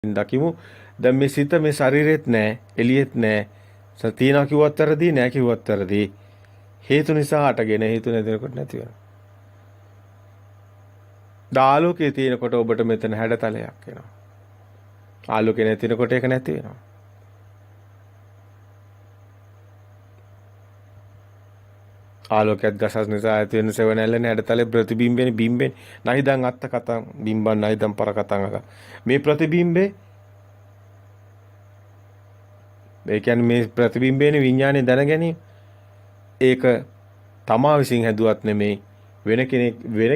දකිමු. දැන් මේ සිත මේ ශරීරෙත් නැහැ, එළියෙත් නැහැ. තියනවා කිව්වත් වැරදි, නැහැ කිව්වත් වැරදි. හේතු නිසා හටගෙන හේතු නැතිනකොට නැති වෙනවා. ආලෝකයේ තියෙනකොට ඔබට මෙතන හැඩතලයක් එනවා. ආලෝකේ නැතිනකොට ඒක නැති වෙනවා. ආලෝකයක් ගසස් නිසා ඇති වෙන සෙවණැල්ලනේ හැඩතලේ ප්‍රතිබිම්බෙනේ බිම්බෙනේ. නයිදන් අත්ත කතං බිම්බන් නයිදන් පර කතං අක. මේ ප්‍රතිබිම්බේ ඒ කියන්නේ මේ ප්‍රතිබිම්බේනේ විඥානේ දැන ගැනීම. ඒක තමා විසින් හැදුවත් නෙමෙයි වෙන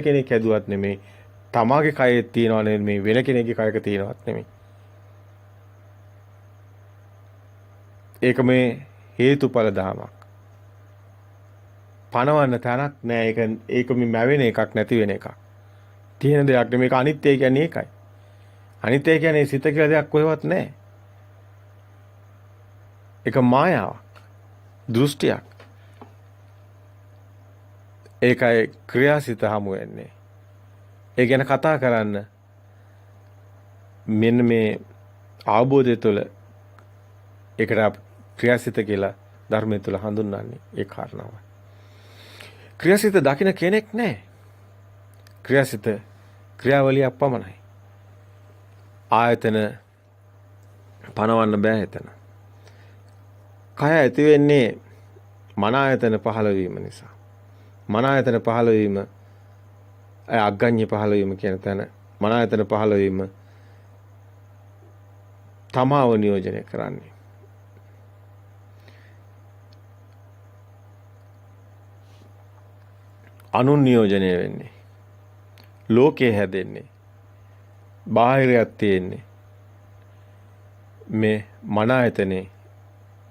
කෙනෙක් හැදුවත් නෙමෙයි තමාගේ කයේ තියනව නෙමෙයි වෙන කෙනෙක්ගේ කයක තියනවත් නෙමෙයි. ඒක මේ හේතුඵල ධමයක්. පණවන්න තැනක් නෑ. ඒක මේ මැවෙන එකක් නැති වෙන එකක්. තියෙන දෙයක් නෙමෙයි. මේක අනිත්‍ය කියන්නේ ඒකයි. අනිත්‍ය කියන්නේ සිත කියලා දෙයක් කොහෙවත් නෑ. ඒක මායාවක්. දෘෂ්ටියක්. ඒකයි ක්‍රියාසිත හමු වෙන්නේ. ඒ ගැන කතා කරන්න මෙන්න මේ අවබෝධය තුළ ඒකට ක්‍රියාසිත කියලා ධර්මය තුළ හඳුන්වන්නේ ඒ කාරණාවයි. ක්‍රියාසිත දකින්න කෙනෙක් නැහැ. ක්‍රියාසිත ක්‍රියාවලියක් පමණයි. ආයතන පනවන්න බෑ එතන. කය ඇති වෙන්නේ මන ආයතන පහළ වීම නිසා. මන ආයතන පහළ වීම අග්ගඤ්ඤ පහළ වීම කියන තැන මන ආයතන පහළ වීම තමාව නියෝජනය කරන්නේ. අනුන් නියෝජනය වෙන්නේ. ලෝකේ හැදෙන්නේ. බාහිරයක් තියෙන්නේ. මේ මන ආයතනේ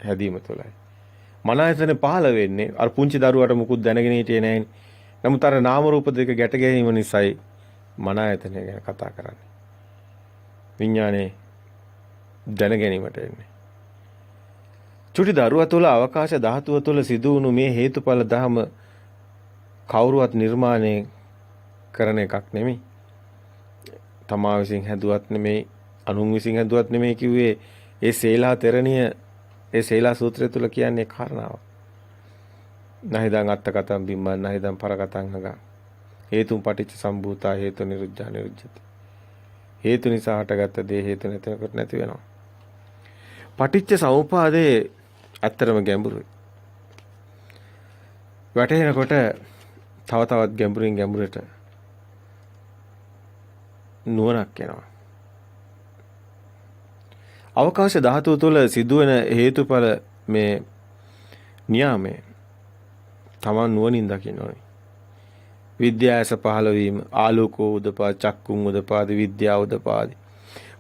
හැදීම තුළයි. මන ආයතනේ පහළ වෙන්නේ අර පුංචි දරුවාට මුකුත් දැනගෙන හිටියේ නැහෙනි. නමුත් අර නාම රූප දෙක ගැට ගැනීම නිසායි මන ආයතනය ගැන කතා කරන්නේ. විඥානේ දැන ගැනීමට එන්නේ. චුටි දරුවා තුළ අවකාශ ධාතුව තුළ සිදු වුණු මේ හේතුඵල ධම කවුරුවත් නිර්මාණය කරන එකක් නෙමෙයි. තමා විසින් හැදුවත් නෙමෙයි, අනුන් විසින් හැදුවත් නෙමෙයි කිව්වේ ඒ සේලා තෙරණිය ඒ සේලා සූත්‍රය තුල කියන්නේ කාරණාව. නහිදං අත්ත කතං බිම්බං නහිදං පර කතං නග. හේතුන් පටිච්ච සම්භූතා හේතු නිරුද්ධා නිරුද්ධති. හේතු නිසා හටගත්ත දේ හේතු නැතිනකොට නැති වෙනවා. පටිච්ච සමුපාදේ ඇත්තරම ගැඹුරුයි. වැටෙනකොට තව තවත් ගැඹුරින් ගැඹුරට නුවණක් එනවා. අවකාශ ධාතුව තුළ සිදුවෙන හේතුඵල මේ න්‍යාමයේ තමන් නුවණින් දකින්න ඕනේ. විද්‍යාස පහළ වීම, ආලෝකෝ උදපාද, චක්කුම් උදපාද, විද්‍යාව උදපාද,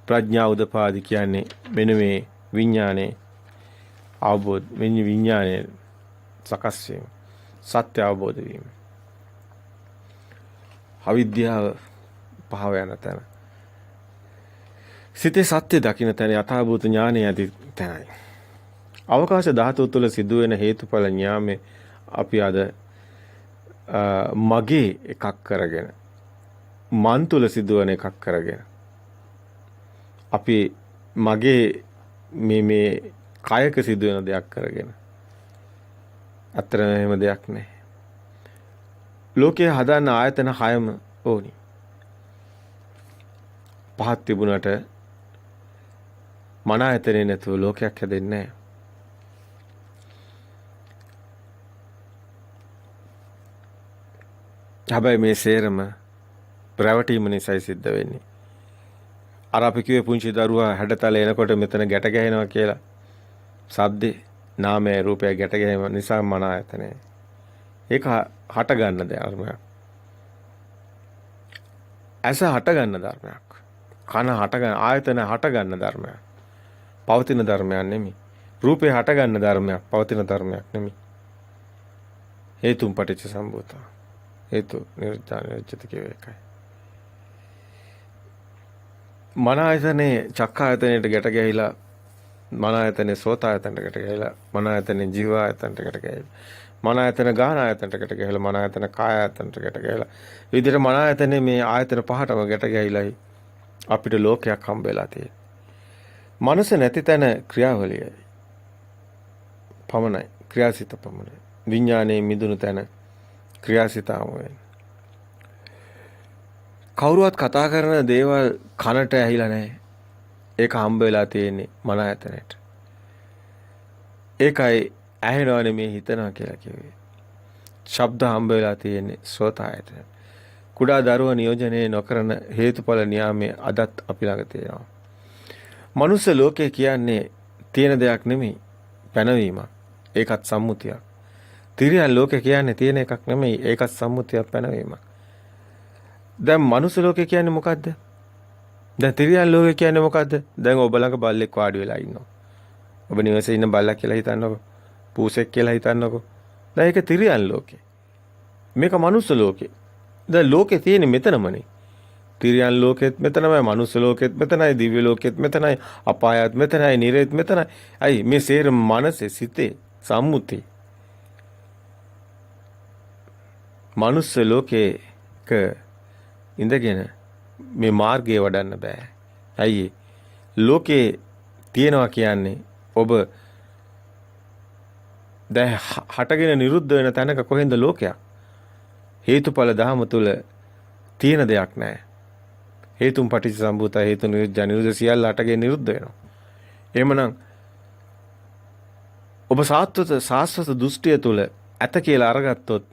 ප්‍රඥා උදපාද කියන්නේ මෙන්න මේ විඥානයේ අවබෝධ විඥානයේ සකස් වීම, සත්‍ය අවබෝධ වීම. අවිද්‍යාව පහව යන තැන. සිතේ සත්‍ය දකින්න තැන යථාභූත ඥානය ඇති තැනයි. අවකාශ ධාතුව තුළ සිදුවෙන හේතුඵල ඥාමේ අපි අද මගේ එකක් කරගෙන මන් තුළ සිදුවන එකක් කරගෙන අපි මගේ මේ කයක සිදුවෙන දෙයක් කරගෙන අතරම එහෙම දෙයක් නැහැ. ලෝකයේ හදන්න ආයතන 6ම ඕනි. පහක් තිබුණාට මන ආයතනේ නැතුව ලෝකයක් හැදෙන්නේ නැහැ. හැබැයි මේ සේරම ප්‍රවටීම නිසායි සිද්ධ වෙන්නේ. අර අපි කිව්වේ පුංචි දරුවා හැඩතල එනකොට මෙතන ගැට ගැහෙනවා කියලා. සද්දේ නාමයේ රූපය ගැට ගැනීම නිසා මන ආයතනේ. ඒක හට ගන්න ධර්මයක්. ඇස හට ගන්න ධර්මයක්. කන හට ගන්න ආයතන හට ගන්න ධර්මයක්. පවතින ධර්මයක් නෙමෙයි. රූපේ හට ගන්න ධර්මයක්, පවතින ධර්මයක් නෙමෙයි. හේතුන් පටිච්ච සම්භූතා. හේතු නිරුද්ධා නිරුද්ධති කියව එකයි. මන ආයතනේ චක්ක ආයතනයට ගැට ගැහිලා මන ආයතනේ සෝත ආයතනයට ගැට ගැහිලා මන ආයතනේ ජීව ආයතනයට ගැට ගැහිලා මන ආයතන ගාන ආයතනයට ගැට ගැහිලා මන ආයතන කාය ආයතනයට ගැට ගැහිලා විදිහට මන ආයතනේ මේ ආයතන පහටම ගැට ගැහිලායි අපිට ලෝකයක් හම්බ වෙලා තියෙන්නේ. මනස නැති තැන ක්‍රියාවලියයි. පමණයි. ක්‍රියාසිත පමණයි. විඥානයේ මිදුණු තැන ක්‍රියාසිතාම වෙන්නේ. කවුරුවත් කතා කරන දේවල් කනට ඇහිලා නැහැ. ඒක හම්බ වෙලා තියෙන්නේ මන ආයතනයට. ඒකයි ඇහෙනව නෙමෙයි හිතනවා කියලා කිව්වේ. ශබ්ද හම්බ වෙලා තියෙන්නේ සෝත ආයතනයට. කුඩා දරුවා නියෝජනය නොකරන හේතුඵල න්‍යාමයේ අදත් අපි ළඟ තියෙනවා. මනුස්ස ලෝකය කියන්නේ තියෙන දෙයක් නෙමෙයි පැනවීමක්. ඒකත් සම්මුතියක්. තිරියන් ලෝකය කියන්නේ තියෙන එකක් නෙමෙයි ඒකත් සම්මුතියක් පැනවීමක්. දැන් මනුස්ස ලෝකය කියන්නේ මොකද්ද? දැන් තිරියන් ලෝකය කියන්නේ මොකද්ද? දැන් ඔබ ළඟ බල්ලෙක් වාඩි වෙලා ඉන්නවා. ඔබ නිවසේ ඉන්න බල්ලා කියලා හිතන්නකෝ. පූසෙක් කියලා හිතන්නකෝ. දැන් ඒක තිරියන් ලෝකේ. මේක මනුස්ස ලෝකේ. දැන් ලෝකේ තියෙන්නේ මෙතනමනේ. තිරියන් ලෝකෙත් මෙතනමයි, මනුස්ස ලෝකෙත් මෙතනයි, දිව්‍ය ලෝකෙත් මෙතනයි, අපායත් මෙතනයි, නිරේත් මෙතනයි. අයි මේ සේර මනසේ සිතේ සම්මුති. මනුස්ස ලෝකේක ඉඳගෙන මේ මාර්ගය වඩන්න බෑ. ඇයි? ලෝකේ තියෙනවා කියන්නේ ඔබ දැන් හටගෙන නිරුද්ධ වෙන තැනක කොහෙන්ද ලෝකයක්? හේතුඵල ධහම තුල තියෙන දෙයක් නැහැ. හේතුන් පටිච්ච සම්භූත හේතු නිරුද්ධ සියල්ල හටගෙන නිරුද්ධ වෙනවා. එහෙමනම් ඔබ සාස්වත දෘෂ්ටිය තුල ඇත කියලා අරගත්තොත්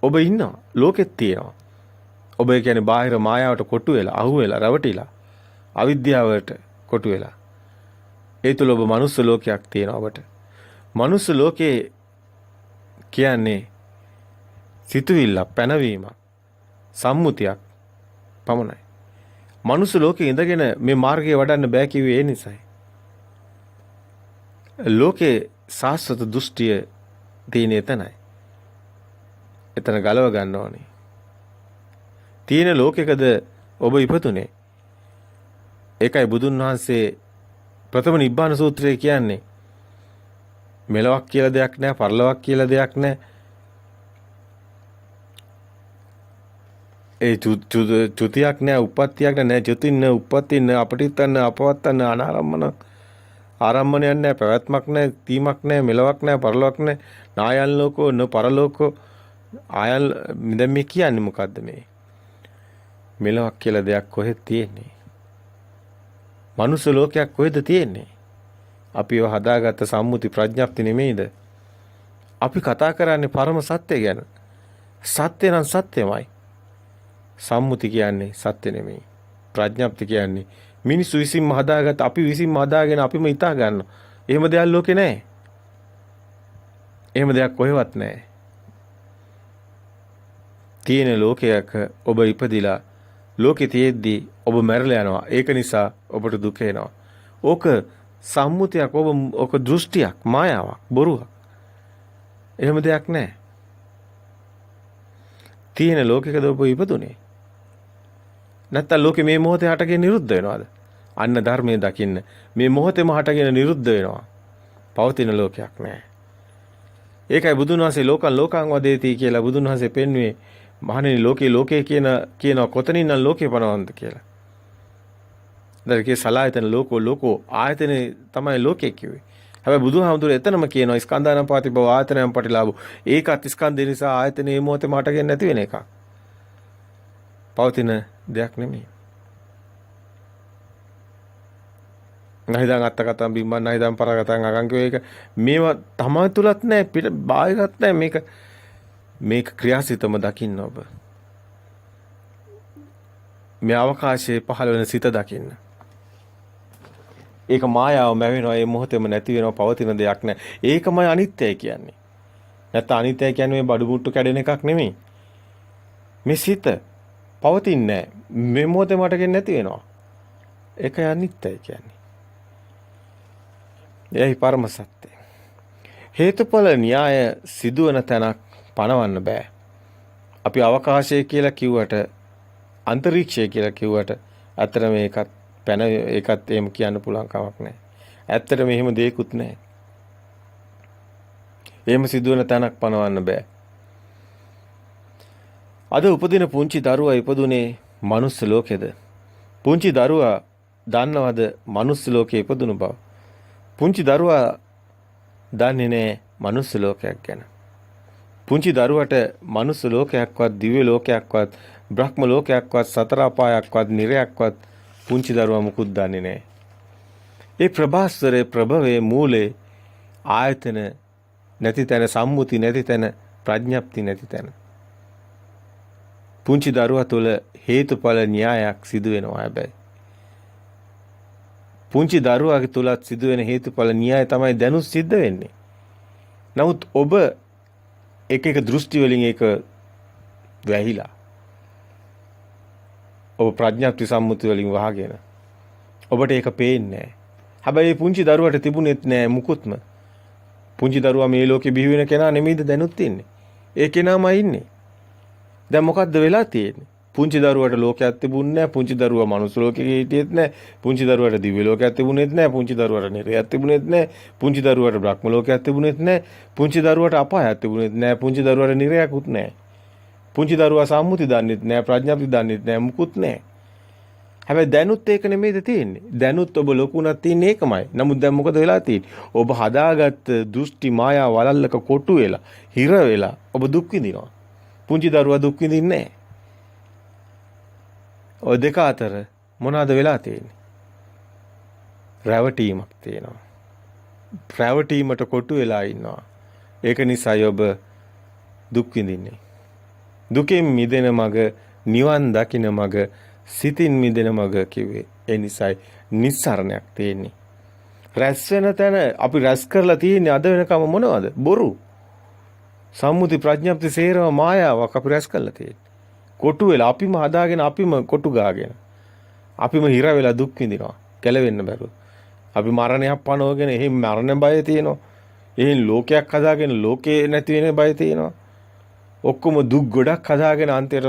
ඔබ ඉන්නවා ලෝකෙත් තියෙනවා. ඔබ කියන්නේ බාහිර මායාවට කොටු වෙලා, අහු වෙලා, රැවටිලා, අවිද්‍යාවට කොටු වෙලා. ඒ තුල ඔබ මනුස්ස ලෝකයක් තියෙනවා ඔබට. මනුස්ස ලෝකේ කියන්නේ සිතුවිල්ලක්, පැනවීමක්, සම්මුතියක් පමණයි. මනුස්ස ලෝකේ ඉඳගෙන මේ මාර්ගය වඩන්න බෑ කිව්වේ ඒ නිසයි. ලෝකේ සාස්වත දෘෂ්ටිය තියෙන එතනයි. එතන ගලව ගන්න ඕනේ. තියෙන ලෝකයකද ඔබ ඉපතුනේ? ඒකයි බුදුන් වහන්සේ ප්‍රථම නිබ්බාන සූත්‍රයේ කියන්නේ මෙලොවක් කියලා දෙයක් නැහැ, පරලොවක් කියලා දෙයක් නැහැ. ඒ චුතියක් නැහැ, උප්පත්තියක් නැහැ, චුතින් නැහැ, උප්පත්තින් නැහැ, අපටිත්තන්න, අපවත්තන්න, අනාරම්මන ආරම්මණයක් නැහැ, පැවැත්මක් නැහැ, තීමක් නැහැ, මෙලොවක් නැහැ, පරලොවක් නැහැ, නායන් ලෝකෝ න පරලෝකෝ ආයල්. දැන් මේ කියන්නේ මොකද්ද මේ? මෙලොවක් කියලා දෙයක් කොහෙද තියෙන්නේ? මනුස්ස ලෝකයක් කොහෙද තියෙන්නේ? අපිව හදාගත්ත සම්මුති ප්‍රඥප්ති නෙමෙයිද? අපි කතා කරන්නේ පරම සත්‍ය ගැන. සත්‍ය නම් සත්‍යමයි. සම්මුති කියන්නේ සත්‍ය නෙමෙයි. ප්‍රඥප්ති කියන්නේ මිනිස්සු විසින්ම හදාගත්ත, අපි විසින්ම හදාගෙන අපිම හිතා ගන්නවා. එහෙම දෙයක් ලෝකේ නැහැ. එහෙම දෙයක් කොහෙවත් නැහැ. තියෙන ලෝකයක ඔබ ඉපදිලා ලෝකේ තියෙද්දී ඔබ මැරලා යනවා. ඒක නිසා ඔබට දුක එනවා. ඕක සම්මුතියක්, ඕක දෘෂ්ටියක්, මායාවක්, බොරුවක්. එහෙම දෙයක් නැහැ. තියෙන ලෝකයකද ඔබ ඉපදුනේ? නැත්තම් ලෝකෙ මේ මොහොතේ හටගෙන නිරුද්ධ වෙනවද? අන්න ධර්මයේ දකින්න. මේ මොහොතේම හටගෙන නිරුද්ධ වෙනවා. පවතින ලෝකයක් නැහැ. ඒකයි බුදුන් වහන්සේ ලෝකං වදේති කියලා බුදුන් වහන්සේ පෙන්වුවේ. මහණෙනි ලෝකේ කියන කොතනින් නම් ලෝකේ පනවන්ද කියලා. දැන්කේ සලායතන ලෝකෝ ආයතනේ තමයි ලෝකේ කිව්වේ. හැබැයි බුදුහාමුදුරේ එතනම කියනවා ස්කන්ධානම් පාති බව ආයතනයන් පටිලාභු. ඒකත් ස්කන්ධය නිසා ආයතනේ මේ මොහොතේ මටගෙන නැති වෙන එකක්. පවතින දෙයක් නෙමෙයි. නැහිදන් අත්තකතම් බිම්බන් නැහිදන් පරගතන් අගංකෝ ඒක මේවා තමයි තුලත් නැහැ, පිට බාහිරත් නැහැ. මේක ක්‍රියාසිතම දකින්න ඔබ. මේ අවකාශයේ පහළ වෙන සිත දකින්න. ඒක මායාව මැවෙනවා, ඒ මොහොතේම නැති වෙනවා, පවතින දෙයක් නැහැ. ඒකමයි අනිත්‍යයි කියන්නේ. නැත්නම් අනිත්‍යයි කියන්නේ මේ බඩු මුට්ටු කැඩෙන එකක් නෙමෙයි. මේ සිත පවතින්නේ නැහැ. මේ මොහොතේ මටගෙන නැති වෙනවා. ඒකයි අනිත්‍යයි කියන්නේ. එයි පරම සත්‍යය. හේතුඵල න්‍යාය සිදුවන තැනක් පනවන්න බෑ. අපි අවකාශය කියලා කිව්වට, අන්තරීක්ෂය කියලා කිව්වට ඇත්තට ඒකත් එහෙම කියන්න පුළුවන් කමක් නැහැ. ඇත්තට මෙහෙම දෙයක්වත් නැහැ. එහෙම සිදුවන තැනක් පනවන්න බෑ. අද උපදින පුංචි දරුවා ඉපදුනේ මනුස්ස ලෝකෙද? පුංචි දරුවා දන්නවද මනුස්ස ලෝකේ ඉපදුණු බව? පුංචි දරුවා දන්නේ නැහැ මනුස්ස ලෝකයක් ගැන. පුංචි දරුවට මනුස්ස ලෝකයක්වත් දිව්‍ය ලෝකයක්වත් බ්‍රහ්ම ලෝකයක්වත් සතර අපායක්වත් නිරයක්වත් පුංචි දරුවා මුකුත් දන්නේ නැහැ. ඒ ප්‍රභාස්වරේ ප්‍රභවයේ මූලේ ආයතන නැති තැන, සම්මුති නැති තැන, ප්‍රඥප්ති නැති තැන. පුංචි දරුවා තුළ හේතුඵල න්‍යායක් සිදු වෙනවා හැබැයි. පුංචි දරුවාගේ තුලත් සිදුවෙන හේතුඵල න්‍යාය තමයි දැනුත් සිද්ධ වෙන්නේ. නමුත් ඔබ එක දෘෂ්ටි වලින් ඒක වැහිලා. ඔබ ප්‍රඥාප්ති සම්මුති වලින් වහගෙන. ඔබට ඒක පේන්නේ නැහැ. හැබැයි පුංචි දරුවට තිබුණෙත් නැහැ මුකුත්ම. පුංචි දරුවා මේ ලෝකේ බිහි වෙන කෙනා නෙමෙයිද දැනුත් ඉන්නේ. ඒ කෙනාමයි ඉන්නේ. දැන් මොකද්ද වෙලා තියෙන්නේ? පුංචි දරුවට ලෝකයක් තිබුණේ නැහැ. පුංචි දරුවා මනුස්ස ලෝකෙක හිටියෙත් නැහැ. පුංචි දරුවට දිව්‍ය ලෝකයක් තිබුණෙත් නැහැ. පුංචි දරුවට නිරයක් තිබුණෙත් නැහැ. පුංචි දරුවට බ්‍රහ්ම ලෝකයක් තිබුණෙත් නැහැ. පුංචි දරුවට අපායක් තිබුණෙත් නැහැ. පුංචි දරුවට නිරයක්වත් නැහැ. පුංචි දරුවා සම්මුති දන්නෙත් නැහැ. ප්‍රඥාප්ති දන්නෙත් නැහැ. මුකුත් නැහැ. හැබැයි දැනුත් ඒක නෙමෙයිද තියෙන්නේ. දැනුත් ඔබ ලොකුණක් තියෙන්නේ ඒකමයි. නමුත් දැන් මොකද වෙලා තියෙන්නේ? ඔබ හදාගත්ත දෘෂ්ටි මායා වලල්ලක කොටු වෙලා, හිර වෙලා ඔබ දුක් විඳිනවා. පුංචි දරුවා දුක් විඳින්නේ නැහැ. ඔය දෙක අතර මොනවද වෙලා තියෙන්නේ? රැවටීමක් තියෙනවා. රැවටීමට කොටු වෙලා ඉන්නවා. ඒක නිසායි ඔබ දුක් විඳින්නේ. දුකෙන් මිදෙන මඟ, නිවන් දකින මඟ, සිතින් මිදෙන මඟ කිව්වේ. ඒ නිසායි නිස්සරණයක් තියෙන්නේ. රැස් වෙන තැන අපි රැස් කරලා තියෙන්නේ අද වෙනකම මොනවද? බොරු. සම්මුති ප්‍රඥප්ති සේරම මායාවක් අපි රැස් කරලා තියෙන්නේ. කොටු වෙලා අපිම හදාගෙන අපිම කොටු ගාගෙන අපිම හිර වෙලා දුක් විඳිනවා. ගැලවෙන්න බැරුව. අපි මරණයක් පනවගෙන එහෙම මරණ බය තියෙනවා. එහෙන් ලෝකයක් හදාගෙන ලෝකේ නැති වෙන බය තියෙනවා. ඔක්කොම දුක් ගොඩක් හදාගෙන අන්තිමට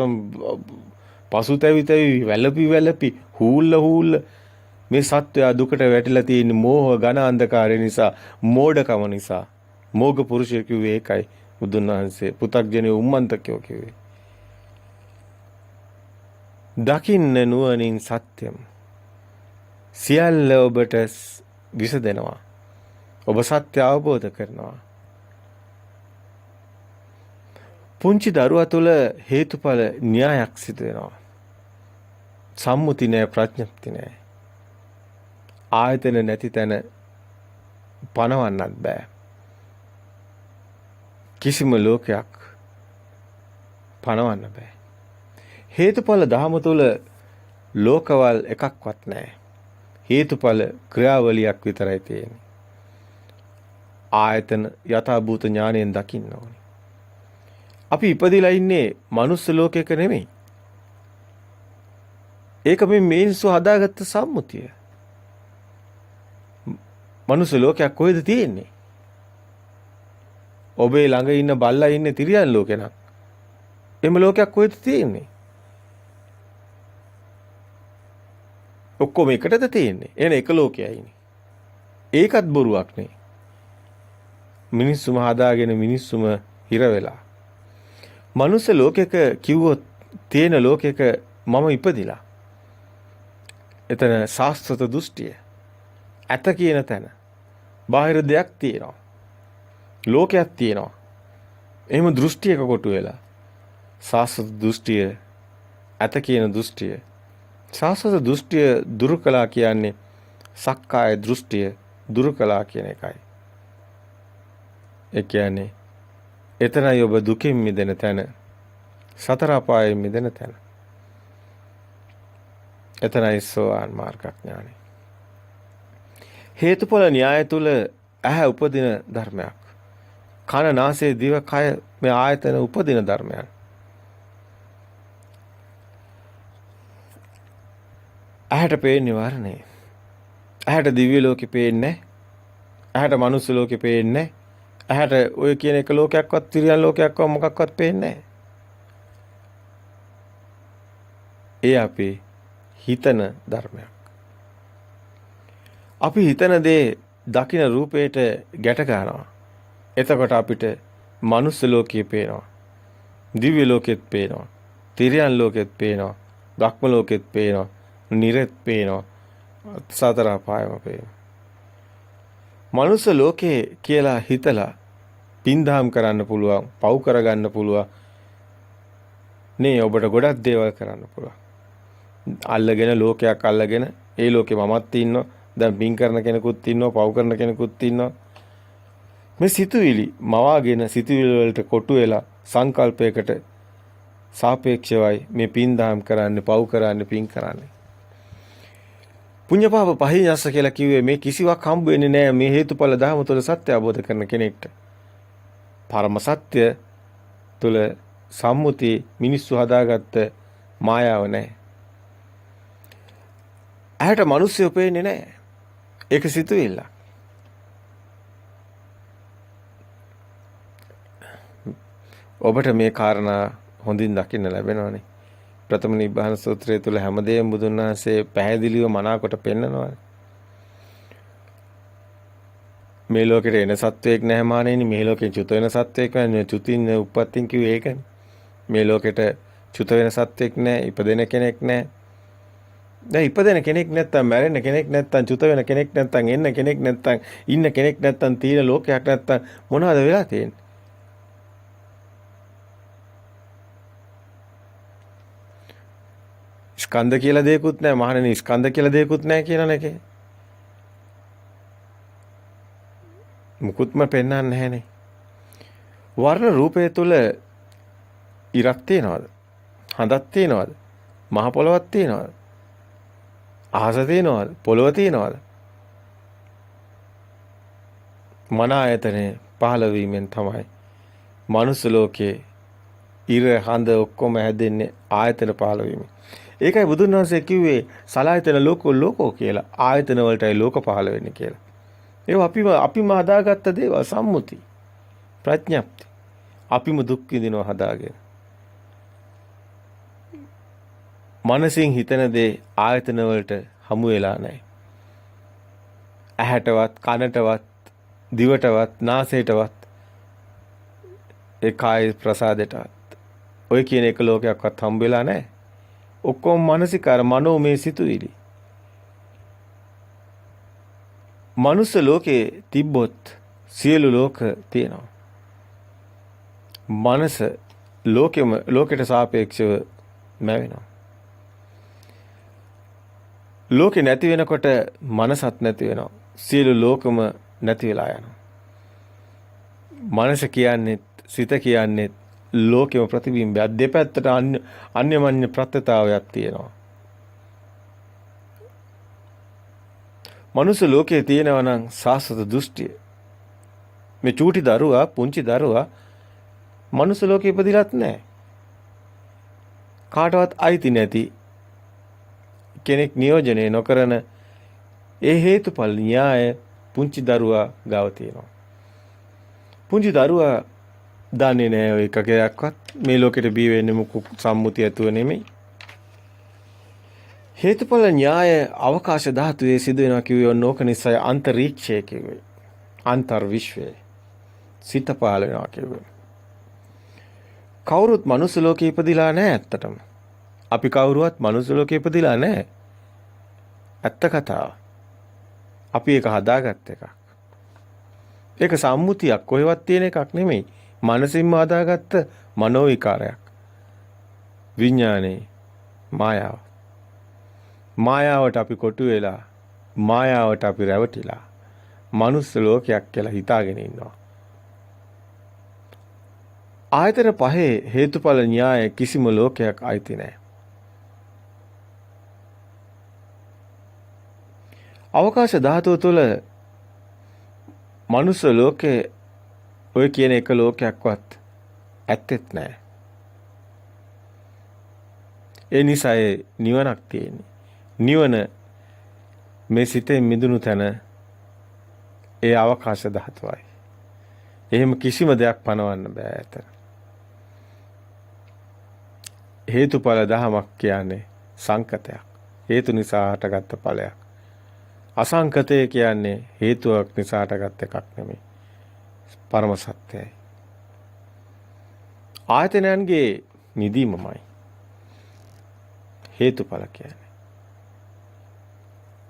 පසුතැවි වැළපි හූල්ල මේ සත්වයා දුකට වැටිලා තියෙන මෝහ ඝන අන්ධකාරය නිසා, මෝඩකම නිසා. මෝග පුරුෂය කිව්වේ ඒකයි. බුදුන් වහන්සේ පු탁ජනේ උම්මන්තකයෝ කිව්වේ. දකින්න නුවණින් සත්‍යම් සියල්ල ඔබට විසදෙනවා. ඔබ සත්‍ය අවබෝධ කරනවා. පුංචි දරුවා තුළ හේතුඵල න්‍යායක් සිදු වෙනවා. සම්මුති නෑ, ප්‍රඥප්ති නෑ. ආයතන නැති තැන පනවන්නත් බෑ. කිසිම ලෝකයක් පනවන්න බෑ. හේතුඵල ධහම තුළ ලෝකවල් එකක්වත් නැහැ. හේතුඵල ක්‍රියාවලියක් විතරයි තියෙන්නේ. ආයතන යථාභූත ඥාණයෙන් දකින්න ඕනේ. අපි ඉපදිලා ඉන්නේ මනුස්ස ලෝකයක නෙමෙයි. ඒක මේ මිනිස්සු හදාගත්ත සම්මුතිය. මනුස්ස ලෝකයක් කොහෙද තියෙන්නේ? ඔබේ ළඟ ඉන්න බල්ලා ඉන්නේ තිරියන් ලෝකේ නක්. එම ලෝකයක් කොහෙද තියෙන්නේ? ඔක්කොම එකටද තියෙන්නේ. එන එක ලෝකයයිනේ. ඒකත් බොරුවක් නේ. මිනිස්සුම හදාගෙන මිනිස්සුම හිර වෙලා. මනුස්ස ලෝකයක කිව්වොත් තියෙන ලෝකයක මම ඉපදිලා. එතන සාස්වත දෘෂ්ටිය. ඇත කියන තැන. බාහිර දෙයක් තියෙනවා. ලෝකයක් තියෙනවා. එහෙම දෘෂ්ටියක කොටු වෙලා. සාස්වත දෘෂ්ටිය, ඇත කියන දෘෂ්ටිය. සාස්වත දෘෂ්ටිය දුරු කළා කියන්නේ සක්කාය දෘෂ්ටිය දුරු කළා කියන එකයි. ඒ කියන්නේ එතනයි ඔබ දුකින් මිදෙන තැන, සතර අපායෙන් මිදෙන තැන. එතනයි සෝවාන් මාර්ගඥානෙ. හේතුඵල න්‍යාය තුල ඇහැ උපදින ධර්මයක්. කන, නාසය, දිව, කය මේ ආයතන උපදින ධර්මයන්. ඇහැට පේන්නේ වර්ණේ. ඇහැට දිව්‍ය ලෝකෙ පේන්නේ නැහැ. ඇහැට මනුස්ස ලෝකෙ පේන්නේ නැහැ. ඇහැට ඔය කියන එක ලෝකයක්වත්, තිරියන් ලෝකයක්වත් මොකක්වත් පේන්නේ නැහැ. ඒ අපි හිතන ධර්මයක්. අපි හිතන දේ දකින රූපයට ගැට ගන්නවා. එතකොට අපිට මනුස්ස ලෝකයේ පේනවා. දිව්‍ය ලෝකෙත් පේනවා. තිරියන් ලෝකෙත් පේනවා. බ්‍රහ්ම ලෝකෙත් පේනවා. නිරෙත් පේනවා. සතර අපායම පේනවා. මනුස්ස ලෝකේ කියලා හිතලා පින්දහම් කරන්න පුළුවන්, පව් කරගන්න පුළුවන්. නේ ඔබට ගොඩක් දේවල් කරන්න පුළුවන්. අල්ලගෙන ලෝකයක් අල්ලගෙන ඒ ලෝකේ මමත් ඉන්නවා. දැන් පින් කරන කෙනෙකුත් ඉන්නවා, පව් කරන කෙනෙකුත් ඉන්නවා. මේ සිතුවිලි මවාගෙන සිතුවිලි වලට කොටු වෙලා සංකල්පයකට සාපේක්ෂවයි මේ පින්දහම් කරන්නේ, පව් කරන්නේ, පින් කරන්නේ. පුඤ්ඤපාප පහියස්ස කියලා කිව්වේ මේ කිසිවක් හම්බ වෙන්නේ නැහැ මේ හේතුඵල ධර්ම තුළ සත්‍ය අවබෝධ කරන කෙනෙක්ට. පරම සත්‍ය තුළ සම්මුති මිනිස්සු හදාගත්ත මායාව නැහැ. ඇහැට මිනිස්සු පේන්නේ නැහැ. ඒක සිතුවිල්ල. ඔබට මේ කාරණා හොඳින් දකින්න ලැබෙනවානේ. ප්‍රථම නිබ්බාන සූත්‍රය තුල හැමදේම බුදුන් වහන්සේ පැහැදිලිව මනාකොට පෙන්නනවා. මේ ලෝකෙට එන සත්වයක් නැහැ මානෙනි, මේ ලෝකෙන් චුත වෙන සත්වයක් නැහැ. චුතින් උප්පත්තින් කිව්වේ ඒකනේ. මේ ලෝකෙට චුත වෙන සත්වයක් නැහැ, ඉපදෙන කෙනෙක් නැහැ. දැන් ඉපදෙන කෙනෙක් නැත්තම්, මැරෙන කෙනෙක් නැත්තම්, චුත වෙන කෙනෙක් නැත්තම්, එන්න කෙනෙක් නැත්තම්, ඉන්න කෙනෙක් නැත්තම්, තීන ලෝකයක් නැත්තම් මොනවද වෙලා තියෙන්නේ? ස්කන්ධ කියලා දෙයක්වත් නැහැ මහණෙනි, ස්කන්ධ කියලා දෙයක්වත් නැහැ කියන එකේ මුකුත්ම පෙන්වන්නේ නැහනේ. වර්ණ රූපය තුල ඉරක් තියනවද? හඳක් තියනවද? මහ පොළවක් තියනවද? අහස තියනවද? පොළව තියනවද? මන ආයතනේ පහළ වීමෙන් තමයි මනුස්ස ලෝකයේ ඉර හඳ ඔක්කොම හැදෙන්නේ ආයතන පහළ වීමෙන්. ඒකයි බුදුන් වහන්සේ කිව්වේ සලායතන ලෝකෝ කියලා. ආයතන වලටයි ලෝක පහළ වෙන්නේ කියලා. ඒව අපිම හදාගත්ත දේවල්, සම්මුති, ප්‍රඥප්ති. අපිම දුක් විඳිනවා හදාගෙන. මනසින් හිතන දේ ආයතන වලට හමු වෙලා නැහැ. ඇහැටවත්, කනටවත්, දිවටවත්, නාසයටවත්, ඒ කාය ප්‍රසාදයටවත් ඔය කියන එක ලෝකයක්වත් හම්බ වෙලා නැහැ. ඔක්කොම මානසිකාර මනෝමය සිතුවිලි. මනුස්ස ලෝකේ තිබ්බොත් සියලු ලෝක තියෙනවා. මනස ලෝකෙට සාපේක්ෂව නැවෙනවා. ලෝකේ නැති වෙනකොට මනසත් නැති වෙනවා. සියලු ලෝකම නැති වෙලා යනවා. මනස කියන්නේ, සිත කියන්නේ ලෝකෙම ප්‍රතිබිම්බයක්. දෙපැත්තට අන්‍යමඤ්ඤ ප්‍රත්‍යතාවයක් තියෙනවා. මනුස්ස ලෝකයේ තියෙනවා නම් සාස්වත දෘෂ්ටිය. මේ චූටි දරුවා, පුංචි දරුවා මනුස්ස ලෝකෙ ඉපදිලත් නැහැ. කාටවත් අයිති නැති කෙනෙක් නියෝජනය නොකරන ඒ හේතුඵල න්‍යාය පුංචි දරුවා ගාව තියෙනවා. පුංචි දරුවා දන්නේ නැහැ ඔය එකකයක්වත් මේ ලෝකෙට බිහි වෙන්නේ මුකු සම්මුතිය ඇතුව නෙමෙයි. හේතුඵල න්‍යාය අවකාශ ධාතුවේ සිදු වෙනවා කිව්වේ ඕක නිසායි අන්තරීක්ෂය කිව්වේ. අන්තර් විශ්වය. සිත පහළ වෙනවා කිව්වේ. කවුරුත් මනුස්ස ලෝකේ ඉපදිලා නැහැ ඇත්තටම. අපි කවුරුවත් මනුස්ස ලෝකේ ඉපදිලා නැහැ. ඇත්ත කතාව. අපි ඒක හදාගත්ත එකක්. ඒක සම්මුතියක්, කොහෙවත් තියෙන එකක් නෙමෙයි. මනසින්ම හදාගත්ත මනෝ විකාරයක්. විඥානේ මායාව. මායාවට අපි කොටු වෙලා, මායාවට අපි රැවටිලා මනුස්ස ලෝකයක් කියලා හිතාගෙන ඉන්නවා. ආයතන පහේ හේතුඵල න්‍යාය කිසිම ලෝකයක් අයිති නැහැ. අවකාශ ධාතුව තුළ මනුස්ස ලෝකේ ඔය කියන එක ලෝකයක්වත් ඇත්තෙත් නැහැ. ඒ නිසා නිවනක් තියෙන්නේ. නිවන මේ සිතේ මිදුණු තැන ඒ අවකාශ ධාතුවයි. එහෙම කිසිම දෙයක් පනවන්න බෑ ඇතන. හේතුඵල දහමක් කියන්නේ සංකතයක්. හේතු නිසා හටගත්ත ඵලයක්. අසංකතය කියන්නේ හේතුවක් නිසා හටගත් එකක් නෙමෙයි. පරම සත්‍යයි. ආයතනයන්ගේ නිදීමමයි හේතුඵල කියන්නේ.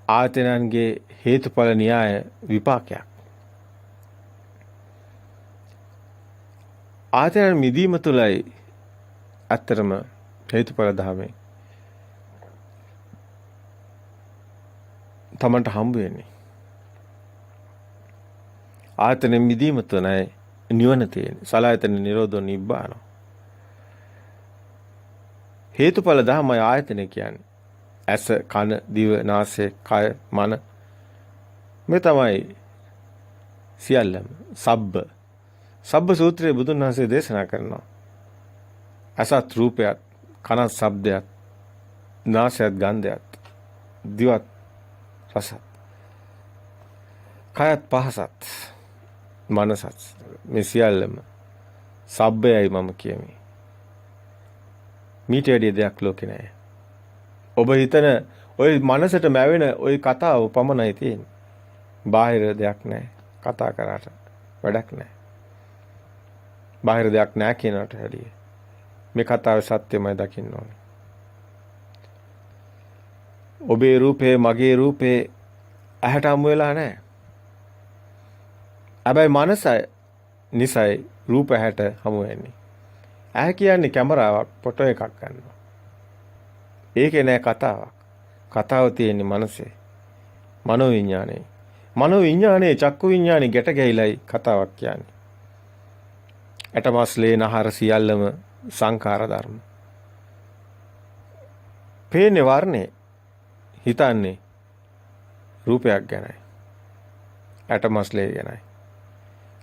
ආයතනයන්ගේ හේතුඵල න්‍යාය විපාකයක්. ආයතනයන් මිදීම තුළයි ඇත්තටම හේතුඵල ධර්මයේ තමන්ට හම්බ වෙන්නේ. ආයතන මිදීම තුළයි නිවන තියෙන්නේ. සලආයතන නිරෝධෝ නිබ්බාන. හේතුඵල ධර්මයි ආයතන කියන්නේ. ඇස, කන, දිව, නාසය, කය, මන මේ තමයි සියල්ලම. සබ්බ සූත්‍රයේ බුදුන් වහන්සේ දේශනා කරනවා. අසත් රූපයත්, කනත් ශබ්දයත්, නාසයත් ගන්ධයත්, දිවත් රසත්, කයත් පහසත්, මනසත් මේ සියල්ලම සබ්බයයි මම කියමි. මීට වැඩිය දෙයක් ලෝකේ නැහැ. ඔබ හිතන ওই මනසට මැවෙන ওই කතාව පමණයි තියෙන්නේ. බාහිර දෙයක් නැහැ. කතා කරාට වැඩක් නැහැ. බාහිර දෙයක් නැහැ කියනට හැදී මේ කතාවේ සත්‍යමයි දකින්න ඕනේ. ඔබේ රූපේ මගේ රූපේ ඇහැට හමු වෙලා නැහැ. හැබැයි මනස නිසයි රූප ඇහැට හමු වෙන්නේ. ඇහැ කියන්නේ කැමරාවක් ෆොටෝ එකක් ගන්නවා. ඒකේ නෑ කතාවක්. කතාව තියෙන්නේ මනසේ. මනෝ විඥානේ. මනෝ විඥානේ චක්කු විඥානේ ගැට ගැහිලයි කතාවක් කියන්නේ. ඇටමස්ලේ නහර සියල්ලම සංඛාර ධර්ම. පේන්නේ වර්ණේ හිතන්නේ රූපයක් ගැනයි. ඇටමස්ලේ ගැනයි.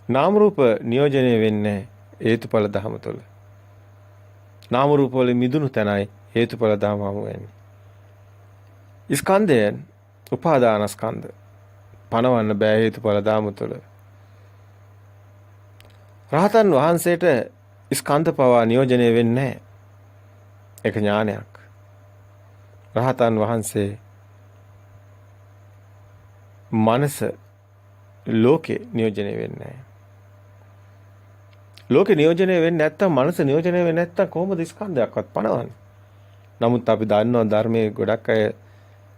නාම රූප නියෝජනය වෙන්නේ හේතුඵල ධම තුළ. නාම රූප වල මිදුණු තැනයි හේතුඵල ධම හමු වෙන්නේ. ස්කන්ධයන් උපාදාන ස්කන්ධ පනවන්න බෑ හේතුඵල ධම තුළ. රහතන් වහන්සේට ස්කන්ධ පවා නියෝජනය වෙන්නේ නැහැ. ඒක ඥානයක්. රහතන් වහන්සේ මනස ලෝකේ නියෝජනය වෙන්නේ නැහැ. ලෝකේ නියෝජනය වෙන්නේ නැත්තම් මනස නියෝජනය වෙන්නේ නැත්තම් කොහොමද ස්කන්ධයක්වත් පනවන්නේ? නමුත් අපි දන්නවා ධර්මයේ ගොඩක් අය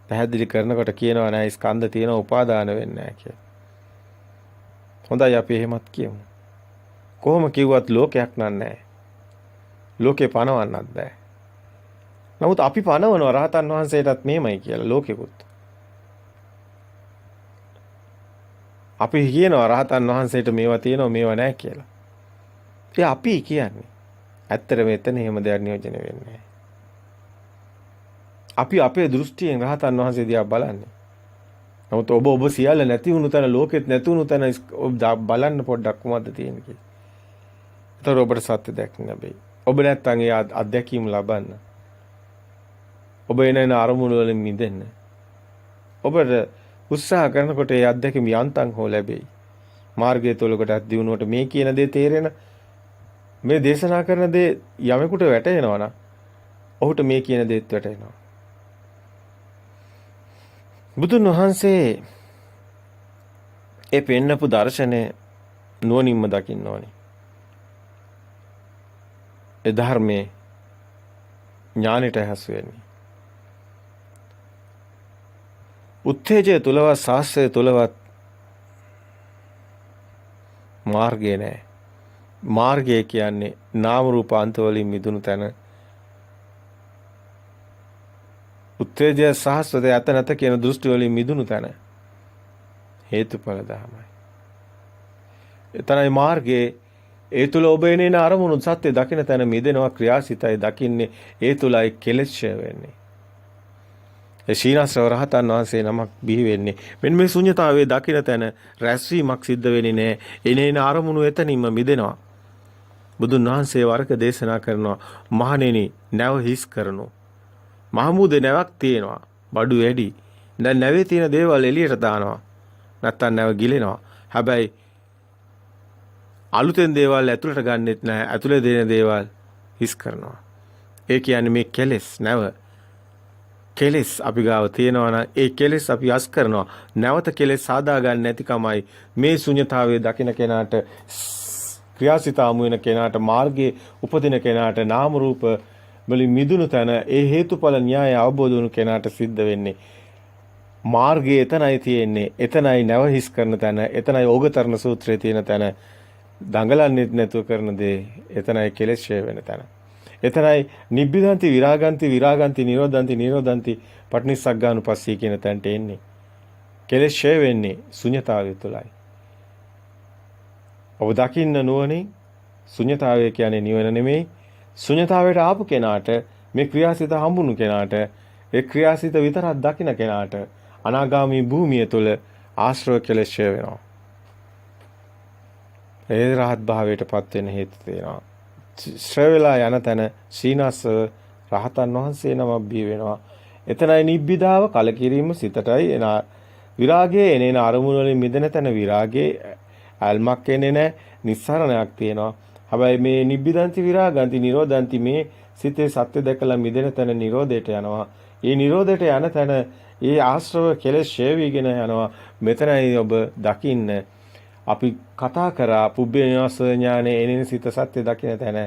පැහැදිලි කරනකොට කියනවා නෑ ස්කන්ධ තියෙන උපාදාන වෙන්නේ නැහැ කියලා. හොඳයි අපි එහෙමත් කියමු. කොහොම කිව්වත් ලෝකයක් නෑ. ලෝකේ පනවන්නත් බෑ. නමුත් අපි පනවනවා රහතන් වහන්සේටත් මේමයි කියලා ලෝකෙකුත්. අපි කියනවා රහතන් වහන්සේට මේවා තියෙනවා මේවා නැහැ කියලා. ඒ අපි කියන්නේ. ඇත්තට මෙතන එහෙම දෙයක් නියෝජනය වෙන්නේ නැහැ. අපි අපේ දෘෂ්ටියෙන් රහතන් වහන්සේ දිහා බලන්නේ. නමුත් ඔබ සියල්ල නැති වුණු තැන ලෝකෙත් නැති වුණු තැන බලන්න පොඩ්ඩක් කොහොමද තියෙන්නේ කියලා. ඒතර ඔබට සත්‍ය දැක්කේ නැබේ. ඔබ නැත්තම් ඒ අත්දැකීම් ලබන්න. ඔබ එන අරමුණු වලින් මිදෙන්න. ඔබට උත්සාහ කරනකොට ඒ අත්දැකීම් යන්තම් හෝ ලැබෙයි. මාර්ගය තුලකටත් දිනුවට මේ කියන දේ තේරෙන මේ දේශනා කරන දේ යමෙකුට වැටහෙනවා නම් ඔහුට මේ කියන දේත් වැටහෙනවා. බුදුන් වහන්සේ ඒ පෙන්නපු දර්ශනය නුවණින්ම දකින්න ඕනි. ඒ ධර්මයේ ඥානෙට හසු වෙන්නේ. උත්තේජය තුලවත් සාස්ත්‍රය තුලවත් මාර්ගය නෑ. මාර්ගය කියන්නේ නාම රූප අන්ත වලින් මිදුණු තැන. උත්තේජය සාස්ත්‍රය අත නැත කියන දෘෂ්ටි වලින් මිදුණු තැන. හේතුඵල ධර්මයි. එතනයි මාර්ගයේ ඒ තුල ඔබ එනේන අරමුණු සත්‍ය දකින තැන මිදෙනවා ක්‍රියාසිතයි දකින්නේ ඒ තුලයි කෙලෙස් වෙන්නේ. ඒ ශීනස්රව රහතන් වහන්සේ නමක් බිහි වෙන්නේ. මෙන්න මේ ශුන්‍යතාවයේ දකින තැන රැස්වීමක් සිද්ධ වෙන්නේ නැහැ. එනේන අරමුණු එතනින්ම මිදෙනවා. බුදුන් වහන්සේ වරක දේශනා කරනවා මහණෙනි නැව හිස් කරනෝ. මහමුදේ නැවක් තියෙනවා. බඩු වැඩි. දැන් නැවේ තියෙන දේවල් එළියට දානවා. නැත්තම් නැව ගිලෙනවා. හැබැයි අලුතෙන් දේවල් ඇතුළට ගන්නෙත් නැහැ. ඇතුළේ දෙන දේවල් හිස් කරනවා. ඒ කියන්නේ මේ කෙලෙස් නැව කෙලෙස් අපි ගාව තියෙනවා නම් ඒ කෙලෙස් අපි අස් කරනවා. නැවත කෙලෙස් සාදා ගන්න නැතිකමයි මේ ශුන්‍යතාවයේ දකින්න කෙනාට ක්‍රියාසිතාමු වෙන කෙනාට මාර්ගයේ උපදින කෙනාට නාම රූප වලින් මිදුණු තැන ඒ හේතුඵල න්‍යාය අවබෝධ වුණු කෙනාට සිද්ධ වෙන්නේ. මාර්ගය එතනයි තියෙන්නේ. එතනයි නැව හිස් කරන තැන. එතනයි ඕගතරණ සූත්‍රයේ තියෙන තැන. දඟලන්නෙත් නැතුව කරන දේ. එතනයි කෙලෙස් ඡය වෙන තැන. එතනයි නිබ්බිදන්ති විරාගන්ති විරාගන්ති නිරෝධන්ති නිරෝධන්ති පටිනිස්සග්ගානුපස්සී කියන තැනට එන්නේ. කෙලෙස් ඡය වෙන්නේ ශුන්‍යතාවය තුළයි. ඔබ දකින්න නුවණින් ශුන්‍යතාවය කියන්නේ නිවන නෙමෙයි. ශුන්‍යතාවයට ආපු කෙනාට මේ ක්‍රියාසිත හම්බුණු කෙනාට ඒ ක්‍රියාසිත විතරක් දකින්න කෙනාට අනාගාමී භූමිය තුළ ආශ්‍රව කෙලෙස් ඡය වෙනවා. ඒ රහත් භාවයටපත් වෙන හේතු තියෙනවා. ශ්‍රේ වෙලා යන තැන සීනස්ස රහතන් වහන්සේ නමක් බිහි වෙනවා. එතනයි නිබ්බිදාව කලකිරීම සිතටයි එන විරාගයේ එනේන අරමුණු වලින් මිදෙන තැන විරාගයේ අල්මක් එන්නේ නැහැ. නිස්සරණයක් තියෙනවා. හැබැයි මේ නිබ්බිදන්ති විරාගන්ති නිරෝධන්ති මේ සිතේ සත්‍ය දැකලා මිදෙන තැන නිරෝධයට යනවා. ඒ නිරෝධයට යන තැන ඒ ආශ්‍රව කෙලෙස් ඡය වීගෙන යනවා. මෙතනයි ඔබ දකින්න අපි කතා කරා පුබ්බේ නිවාස ඥානේ එනින සිත සත්‍ය දකින්න තැන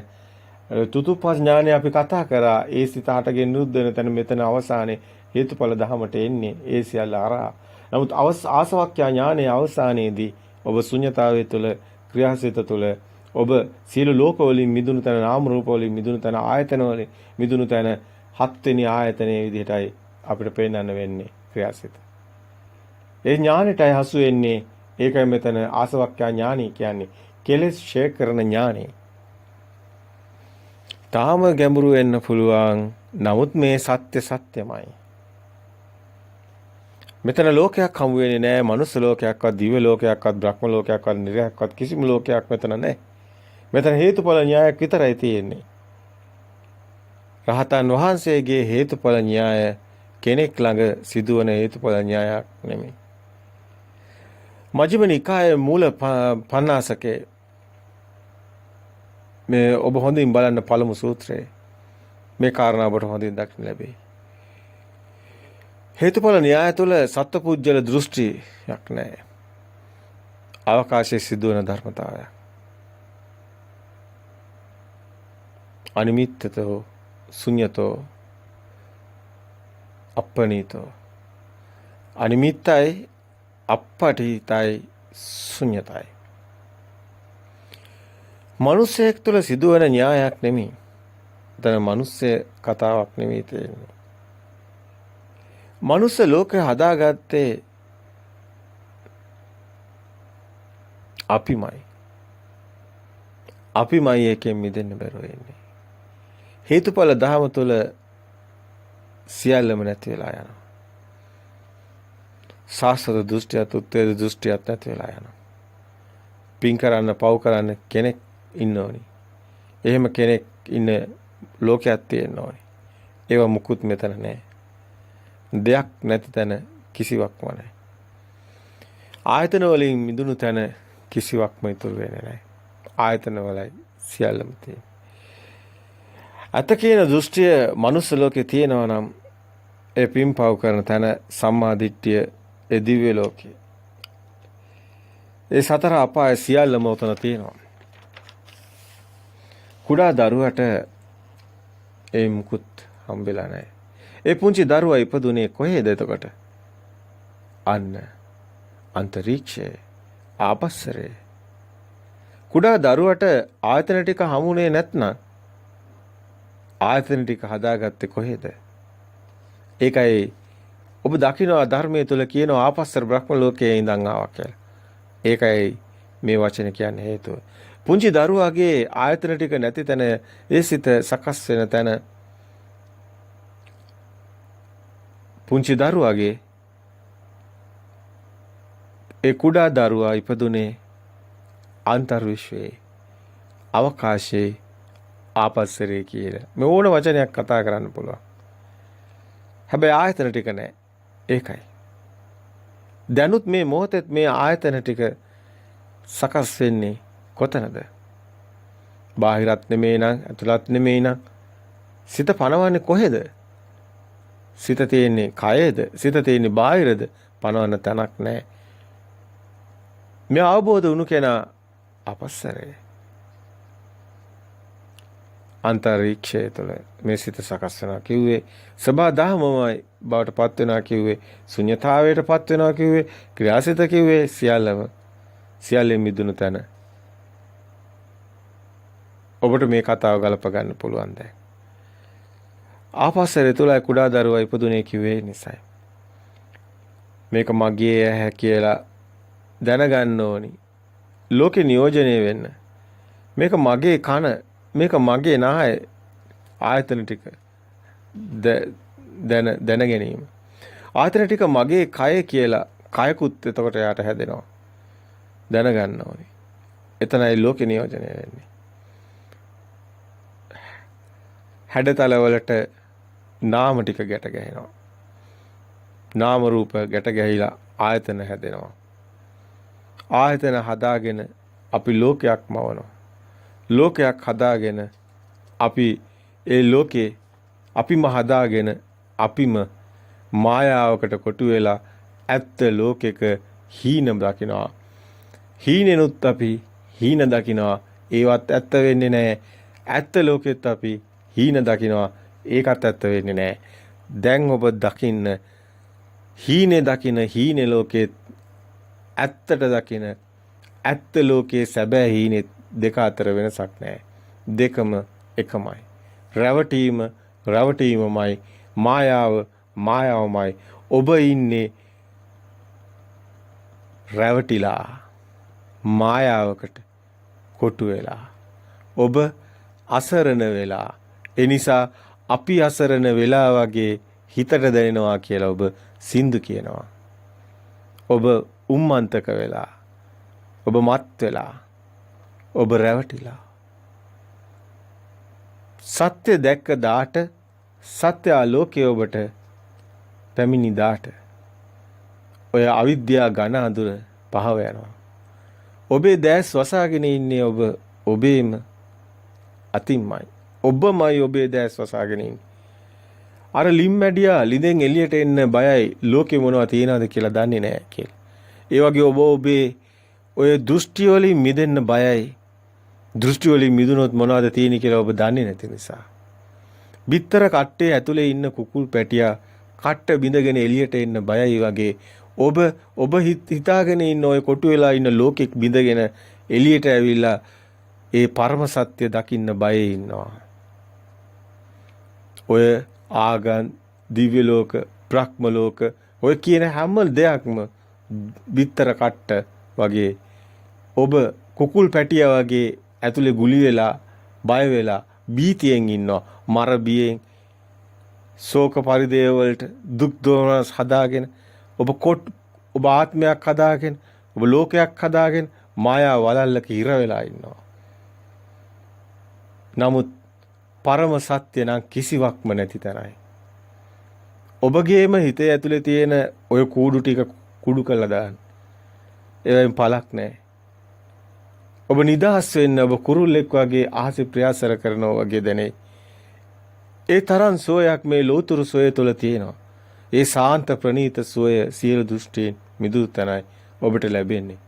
තුතුප්පස් ඥානේ අපි කතා කරා ඒ සිත හටගෙන නිරුද්ධ වෙන තැන මෙතන අවසානයේ හේතුඵල ධමයට එන්නේ ඒ සියල්ල අරහා. නමුත් ආසවක්ඛ්‍යා ඥානයේ අවසානයේදී ඔබ ශුන්‍යතාවය තුළ ක්‍රියාසිත තුළ ඔබ සියලු ලෝකවලින් මිදුණු තැන නාම රූපවලින් මිදුණු තැන ආයතන වලින් මිදුණු තැන හත්වෙනි ආයතනයේ විදිහටයි අපිට පේන්නන්න වෙන්නේ ක්‍රියාසිත. ඒ ඥානෙටයි හසු වෙන්නේ. ඒකයි මෙතන ආසවක්ඛ්‍යා ඥානි කියන්නේ කෙලෙස් ඡය කරන ඥානෙ. තාම ගැඹුරු වෙන්න පුළුවන්. නමුත් මේ සත්‍ය සත්‍යමයි. මෙතන ලෝකයක් හමු වෙන්නේ නැහැ. මනුස්ස ලෝකයක්වත්, දිව්‍ය ලෝකයක්වත්, බ්‍රහ්ම ලෝකයක්වත්, නිර්යක්වත් කිසිම ලෝකයක් මෙතන නැහැ. මෙතන හේතුඵල න්‍යායක් විතරයි තියෙන්නේ. රහතන් වහන්සේගේ හේතුඵල න්‍යාය කෙනෙක් ළඟ සිදුවන හේතුඵල න්‍යායක් නෙමෙයි. මජ්ක්‍ධිම නිකායේ මූල පණ්ණාසකේ මේ ඔබ හොඳින් බලන්න පළමු සූත්‍රයේ මේ කාරණා ඔබට හොඳින් දක්න ලැබේ. හේතුඵල න්‍යාය තුළ සත්පුජ්‍යල දෘෂ්ටියක් නැහැ. අවකාශයේ සිදුවන ධර්මතාවයක්. අනිමිත්තතෝ ශුන්‍යතෝ අප්පනීතෝ අනිමිත්තයි අප්පටිතයි ශුන්‍යතයි. මිනිසෙක් තුළ සිදුවන න්‍යායක් නෙමෙයි. එතන මිනිස්සෙ කතාවක් නෙමෙයි තියෙන්නේ. මනුස්ස ලෝකය හදාගත්තේ අපිමයි. අපිමයි එකෙන් මිදෙන්න බැරුව ඉන්නේ. හේතුඵල ධහම තුළ සියල්ලම නැති වෙලා යනවා. සාස්වත දෘෂ්ටියත් උත්තේජ දෘෂ්ටියත් නැති වෙලා යනවා. පින් කරන්න පව් කරන්න කෙනෙක් ඉන්න ඕනි. එහෙම කෙනෙක් ඉන්න ලෝකයක් තියෙන්න ඕනි. ඒව මුකුත් මෙතන නැහැ. දෙයක් නැති තැන කිසිවක්ම නැහැ. ආයතන වලින් මිදුණු තැන කිසිවක්ම ඉතුරු වෙන්නේ නැහැ. ආයතන වලයි සියල්ලම තියෙන්නේ. අත කියන දෘෂ්ටිය මනුස්ස ලෝකේ තියෙනවා නම් ඒ පින්පව් කරන තැන සම්මා දිට්ඨිය ඒ දිව්‍ය ලෝකේ. ඒ සතර අපාය සියල්ලම උතන තියෙනවා. කුඩා දරුවට ඒ මුකුත් හම්බෙලා නැහැ. ඒ පුංචි දරුවා ඉපදුනේ කොහේද එතකොට? අන්න අන්තරීක්ෂයේ ආපස්සරේ. කුඩා දරුවට ආයතන ටික හමුනේ නැත්නම් ආයතන ටික හදාගත්තේ කොහේද? ඒකයි ඔබ දකිනවා ධර්මයේ තුල කියනවා ආපස්සර බ්‍රහ්ම ලෝකයේ ඉඳන් ආවා කියලා. ඒකයි මේ වචන කියන්නේ හේතුව. පුංචි දරුවාගේ ආයතන ටික නැති තැන ඒ සිත සකස් වෙන තැන පුංචි දරුවාගේ ඒ කුඩා දරුවා ඉපදුනේ අන්තර් විශ්වයේ අවකාශයේ ආපස්සරේ කියලා. මේ ඕන වචනයක් කතා කරන්න පුළුවන්. හැබැයි ආයතන ටික නැහැ. ඒකයි. දැනුත් මේ මොහොතේ මේ ආයතන ටික සකස් වෙන්නේ කොතනද? බාහිරත් නෙමෙයි නම් ඇතුළත් නෙමෙයි නම් සිත පනවන්නේ කොහෙද? සිත තියෙන්නේ කයේද? සිත තියෙන්නේ බාහිරද? පනවන තැනක් නැහැ. මේ අවබෝධ වුණු කෙනා අපස්සරේ. අන්තරීක්ෂය තුළ මේ සිත සකස් වෙනවා කිව්වේ සබා දහමමයි බවට පත් වෙනවා කිව්වේ ශුන්‍යතාවයට පත් වෙනවා කිව්වේ ක්‍රියාසිත කිව්වේ සියල්ලෙන් මිදුණු තැන ඔබට මේ කතාව ගලප ගන්න පුළුවන් දැන් ආපස්සට තුලයි කුඩා දරුවා ඉපදුනේ කිව්වේ නිසයි මේක මගේ ඇහැ කියලා දැනගන්න ඕනි ලෝකේ නියෝජනය වෙන්න මේක මගේ කන මේක මගේ නාය ආයතන ටික දැන ගැනීම ආයතන ටික මගේ කය කියලා කයකුත් එතකොට යාට හැදෙනවා දැනගන්න ඕනේ එතනයි ලෝකේ නියෝජනය වෙන්නේ හැඩතල වලට නාම ටික ගැට ගැහෙනවා නාම රූප ගැට ගැහිලා ආයතන හැදෙනවා ආයතන හදාගෙන අපි ලෝකයක් මවනවා ලෝකයක් හදාගෙන අපි ඒ ලෝකේ අපිම හදාගෙන අපිම මායාවකට කොටු වෙලා ඇත්ත ලෝකෙක හීන දකිනවා හීනෙනුත් අපි හීන දකිනවා ඒවත් ඇත්ත වෙන්නේ නැහැ ඇත්ත ලෝකෙත් අපි හීන දකිනවා ඒකත් ඇත්ත වෙන්නේ නැහැ දැන් ඔබ දකින්න හීනේ දකින හීනේ ලෝකෙත් ඇත්තට දකින ඇත්ත ලෝකයේ සැබෑ හීනේ දෙක අතර වෙනසක් නැහැ. දෙකම එකමයි. රැවටීමමයි මායාවමයි. ඔබ ඉන්නේ රැවටිලා මායාවකට කොටු වෙලා. ඔබ අසරණ වෙලා. ඒ නිසා අපි අසරණ වෙලා වගේ හිතට දැනෙනවා කියලා ඔබ සින්දු කියනවා. ඔබ උම්මන්තක වෙලා. ඔබ මත් වෙලා. ඔබ රැවටිලා සත්‍ය දැක්ක දාට සත්‍ය ආලෝකය ඔබට පැමිණි දාට ඔය අවිද්‍යා ඝන අඳුර පහව යනවා ඔබේ දැස් වසාගෙන ඉන්නේ ඔබ ඔබේම අතින්මයි ඔබමයි ඔබේ දැස් වසාගෙන ඉන්නේ අර ලිම්මැඩියා ලිඳෙන් එළියට එන්න බයයි ලෝකෙ මොනවද තියනවද කියලා දන්නේ නැහැ කියලා ඒ වගේ ඔබ ඔබේ ඔය දෘෂ්ටි වලින් මිදෙන්න බයයි දෘෂ්ටි වලින් මිදුනොත් මොනවද තියෙන්නේ කියලා ඔබ දන්නේ නැති නිසා. බිත්තර කට්ටේ ඇතුලේ ඉන්න කුකුල් පැටියා කට්ට බිඳගෙන එළියට එන්න බයයි වගේ ඔබ හිතාගෙන ඉන්න ඔය කොටු වෙලා ඉන්න ලෝකෙක් බිඳගෙන එළියට ඇවිල්ලා ඒ පරම සත්‍ය දකින්න බයේ ඉන්නවා. ඔය ආගන් දිව්‍ය ලෝක බ්‍රහ්ම ලෝක ඔය කියන හැම දෙයක්ම බිත්තර කට්ට වගේ ඔබ කුකුල් පැටියා වගේ ඇතුලේ ගුලි වෙලා බය වෙලා බීතියෙන් ඉන්නවා මර බියෙන් ශෝක පරිදේව වලට දුක් දෝමනස් හදාගෙන ඔබ ආත්මයක් හදාගෙන ඔබ ලෝකයක් හදාගෙන මායා වලල්ලක ඉර වෙලා ඉන්නවා නමුත් පරම සත්‍ය නම් කිසිවක්ම නැති තරයි ඔබගේම හිතේ ඇතුලේ තියෙන ඔය කූඩු ටික කුඩු කරලා දාන්න ඒවෙන් පළක් නැහැ ඔබ නිදහස් වෙන්න ඔබ කුරුල්ලෙක් වගේ ආසි ප්‍රයාසර කරනවා වගේ දැනේ. ඒ තරම් සෝයක් මේ ලෝතුරු සෝය තුළ තියෙනවා. ඒ සාන්ත ප්‍රණීත සෝය සියලු දෘෂ්ටීන් මිදූ තැනයි ඔබට ලැබෙන්නේ.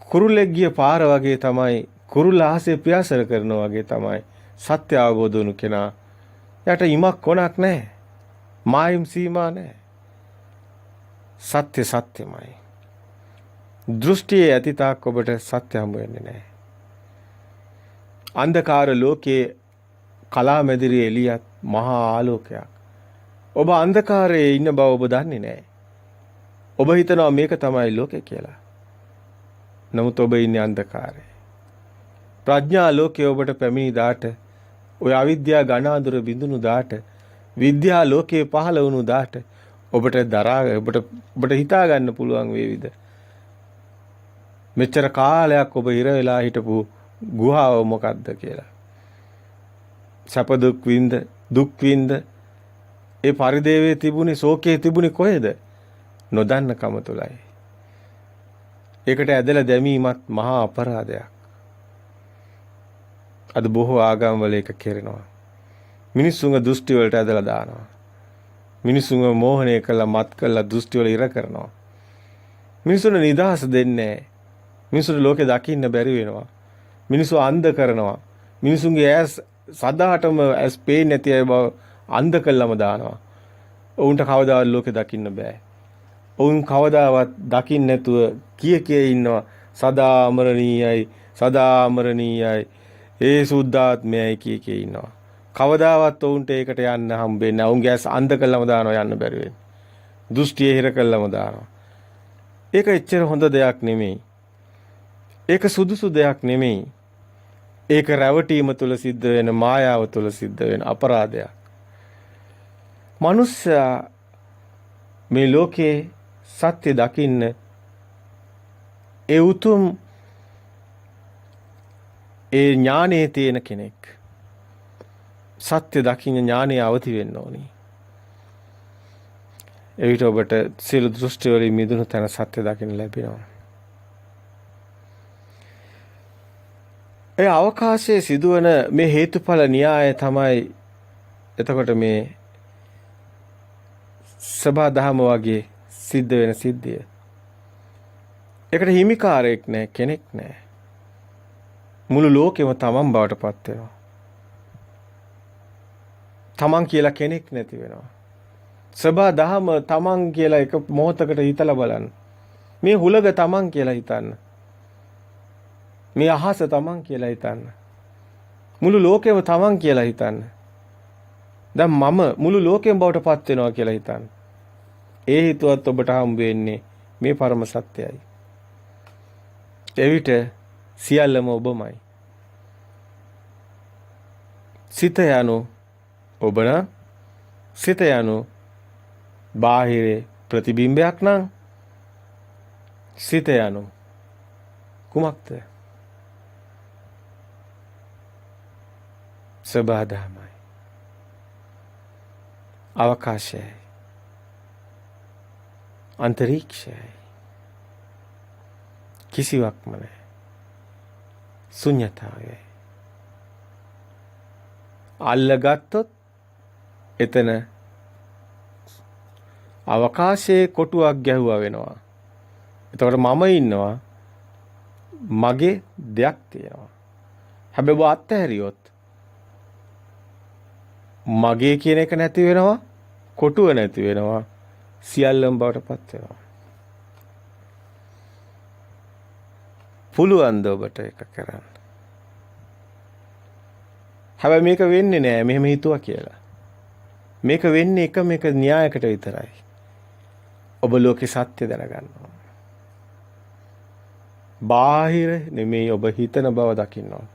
කුරුල්ලෙක් ගිය පාර වගේ තමයි කුරුල්ල ආසි ප්‍රයාසර කරනවා වගේ තමයි සත්‍ය අවබෝධ වුණු කෙනා. යට ඉමක් කොනක් නැහැ. මායිම් සීමා නැහැ. සත්‍ය සත්‍යමයි. දෘෂ්ටියේ ඇති තාක් ඔබට සත්‍ය හමු වෙන්නේ නැහැ. අන්ධකාර ලෝකයේ කලාමැදිරියේ එළියත් මහා ආලෝකයක්. ඔබ අන්ධකාරයේ ඉන්න බව ඔබ දන්නේ නැහැ. ඔබ හිතනවා මේක තමයි ලෝකය කියලා. නමුත් ඔබ ඉන්නේ අන්ධකාරයේ. ප්‍රඥා ලෝකයේ ඔබට පැමිණි දාට ඔය අවිද්‍යාව ඝන අඳුර බිඳුණු දාට විද්‍යා ලෝකයේ පහළ වුණු දාට ඔබට හිතා ගන්න පුළුවන් වේවිද මෙච්චර කාලයක් ඔබ ඉර වෙලා හිටපු ගුහාව මොකක්ද කියලා. සැප දුක් විඳ ඒ පරිදේවේ තිබුණේ ශෝකයේ තිබුණේ කොහෙද? නොදන්න කම තුලයි. ඒකට ඇදලා දැමීමත් මහා අපරාධයක්. අද බොහෝ ආගම් වල එක කරනවා. මිනිස්සුන්ගේ දෘෂ්ටි වලට ඇදලා දානවා. මිනිස්සුන්ව මෝහණය කළා මත් කළා දෘෂ්ටි වල ඉර කරනවා. මිනිස්සුන්ට නිදහස දෙන්නේ නැහැ. මිනිස්සුන්ට ලෝකේ දකින්න බැරි වෙනවා. මිනිස්සු අන්ධ කරනවා. මිනිසුන්ගේ ඇස් සදාටම ඇස් පේන්නේ නැති අය බව අන්ධ කළම දානවා. ඔවුන්ට කවදාවත් ලෝකෙ දකින්න බෑ. ඔවුන් කවදාවත් දකින්න නැතුව කිය ඉන්නවා සදා අමරණීයයි සදා අමරණීයයි ඒ සුද්ධාත්මයයි කිය ඉන්නවා. කවදාවත් ඔවුන්ට ඒකට යන්න හම්බෙන්නේ නැහැ. ඔවුන්ගේ ඇස් අන්ධ කළම දානවා යන්න බැරි වෙන්නේ. දෘෂ්ටිය හිර කළම දානවා. ඒක එච්චර හොඳ දෙයක් නෙමෙයි. ඒක සුදුසු දෙයක් නෙමෙයි. ඒක රැවටීම තුළ සිද්ධ වෙන මායාව තුළ සිද්ධ වෙන අපරාධයක්. මනුස්සයා මේ ලෝකේ සත්‍ය දකින්න ඒ උතුම් ඒ ඥානයේ තියෙන කෙනෙක්. සත්‍ය දකින්න ඥානය අවදි වෙන්න ඕනි. එවිට ඔබට සියලු දෘෂ්ටි වලින් මිදුණු තැන සත්‍ය දකින්න ලැබෙනවා. ඒ අවකාශයේ සිදුවන මේ හේතුඵල න්‍යාය තමයි එතකොට මේ සබා දහම වගේ සිද්ධ වෙන සිද්ධිය. ඒකට හිමිකාරයෙක් නැහැ, කෙනෙක් නැහැ. මුළු ලෝකෙම තමන් බවට පත් වෙනවා. තමන් කියලා කෙනෙක් නැති වෙනවා. සබා දහම තමන් කියලා එක මොහොතකට හිතලා බලන්න. මේ හුලග තමන් කියලා හිතන්න. මේ අහස තමන් කියලා හිතන්න. මුළු ලෝකෙම තමන් කියලා හිතන්න. දැන් මම මුළු ලෝකෙම බවට පත් වෙනවා කියලා හිතන්න. ඒ හිතුවත් ඔබට හම්බ වෙන්නේ මේ පරම සත්‍යයයි. එවිට සියල්ලම ඔබමයි. සිත යනු ඔබ නම් සිත යනු බාහිර ප්‍රතිබිම්බයක් නම් සිත යනු කුමක්ද? සබාධමයි. අවකාශයයි. අන්තරීක්ෂයයි. කිසිවක්ම නැහැ. ශුන්‍යතාවයයි. අල්ලගත්තොත් එතන අවකාශයේ කොටුවක් ගැහුවා වෙනවා. එතකොට මම ඉන්නවා. මගේ දෙයක් තියෙනවා. හැබැයි ඔබ අත්හැරියොත් මගේ කියන එක නැති වෙනවා. කොටුව නැති වෙනවා. සියල්ලම බවට පත් වෙනවා. පුළුවන් ද ඔබට ඒක කරන්න? හැබැයි මේක වෙන්නේ නෑ මෙහෙම හිතුවා කියලා. මේක වෙන්නේ එක මේක න්‍යායකට විතරයි. ඔබ ලෝකේ සත්‍ය දැනගන්න ඕන. බාහිර නෙමෙයි ඔබ හිතන බව දකින්න ඕන.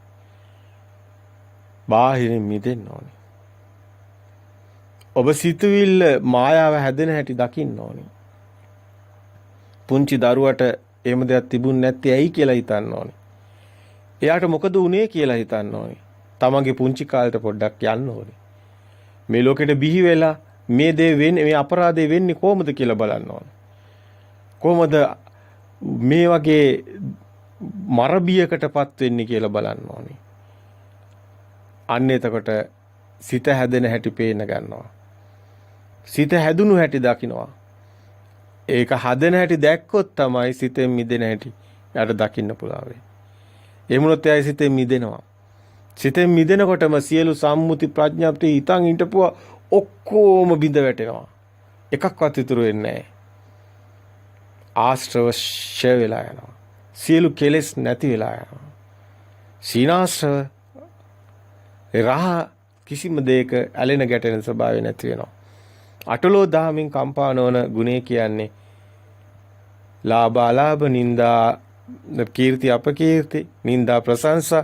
බාහිරින් මිදෙන්න ඕන. ඔබ සිතුවිල්ල මායාව හැදෙන හැටි දකින්න ඕන. පුංචි දරුවට එහෙම දෙයක් තිබුණ නැත්තේ ඇයි කියලා හිතන්න ඕන. එයාට මොකද වුනේ කියලා හිතන්න ඕන. තමන්ගේ පුංචි කාලේට පොඩ්ඩක් යන්න ඕනේ. මේ ලෝකෙට බිහි වෙලා මේ දේ වෙන්නේ මේ අපරාධය වෙන්නේ කොහොමද කියලා බලන්න ඕනේ. කොහොමද මේ වගේ මරබියකටපත් වෙන්නේ කියලා බලන්න ඕනේ. අන්න එතකොට සිත හැදෙන හැටි පේන්න ගන්නවා. සිත හැදුණු හැටි දකින්නවා. ඒක හදන හැටි දැක්කොත් තමයි සිතෙන් මිදෙන හැටි යාට දකින්න පුළුවන් වෙන්නේ. එමුණොත් එයා සිතෙන් මිදෙනවා. සිතෙන් මිදෙනකොටම සියලු සම්මුති ප්‍රඥාප්ති හිතන් හිටපුවා ඔක්කොම බිඳ වැටෙනවා. එකක්වත් ඉතුරු වෙන්නේ නැහැ. ආශ්‍රව ෂය වෙලා යනවා. සියලු කෙලෙස් නැති වෙලා යනවා. සීනාශ්‍රව රහ කිසිම දෙයක ඇලෙන ගැටෙන ස්වභාවය නැති වෙනවා. අටලෝ දහමින් කම්පා නොවන ගුණය කියන්නේ ලාභ අලාභ නිന്ദා කීර්ති අපකීර්ති නිന്ദා ප්‍රශංසා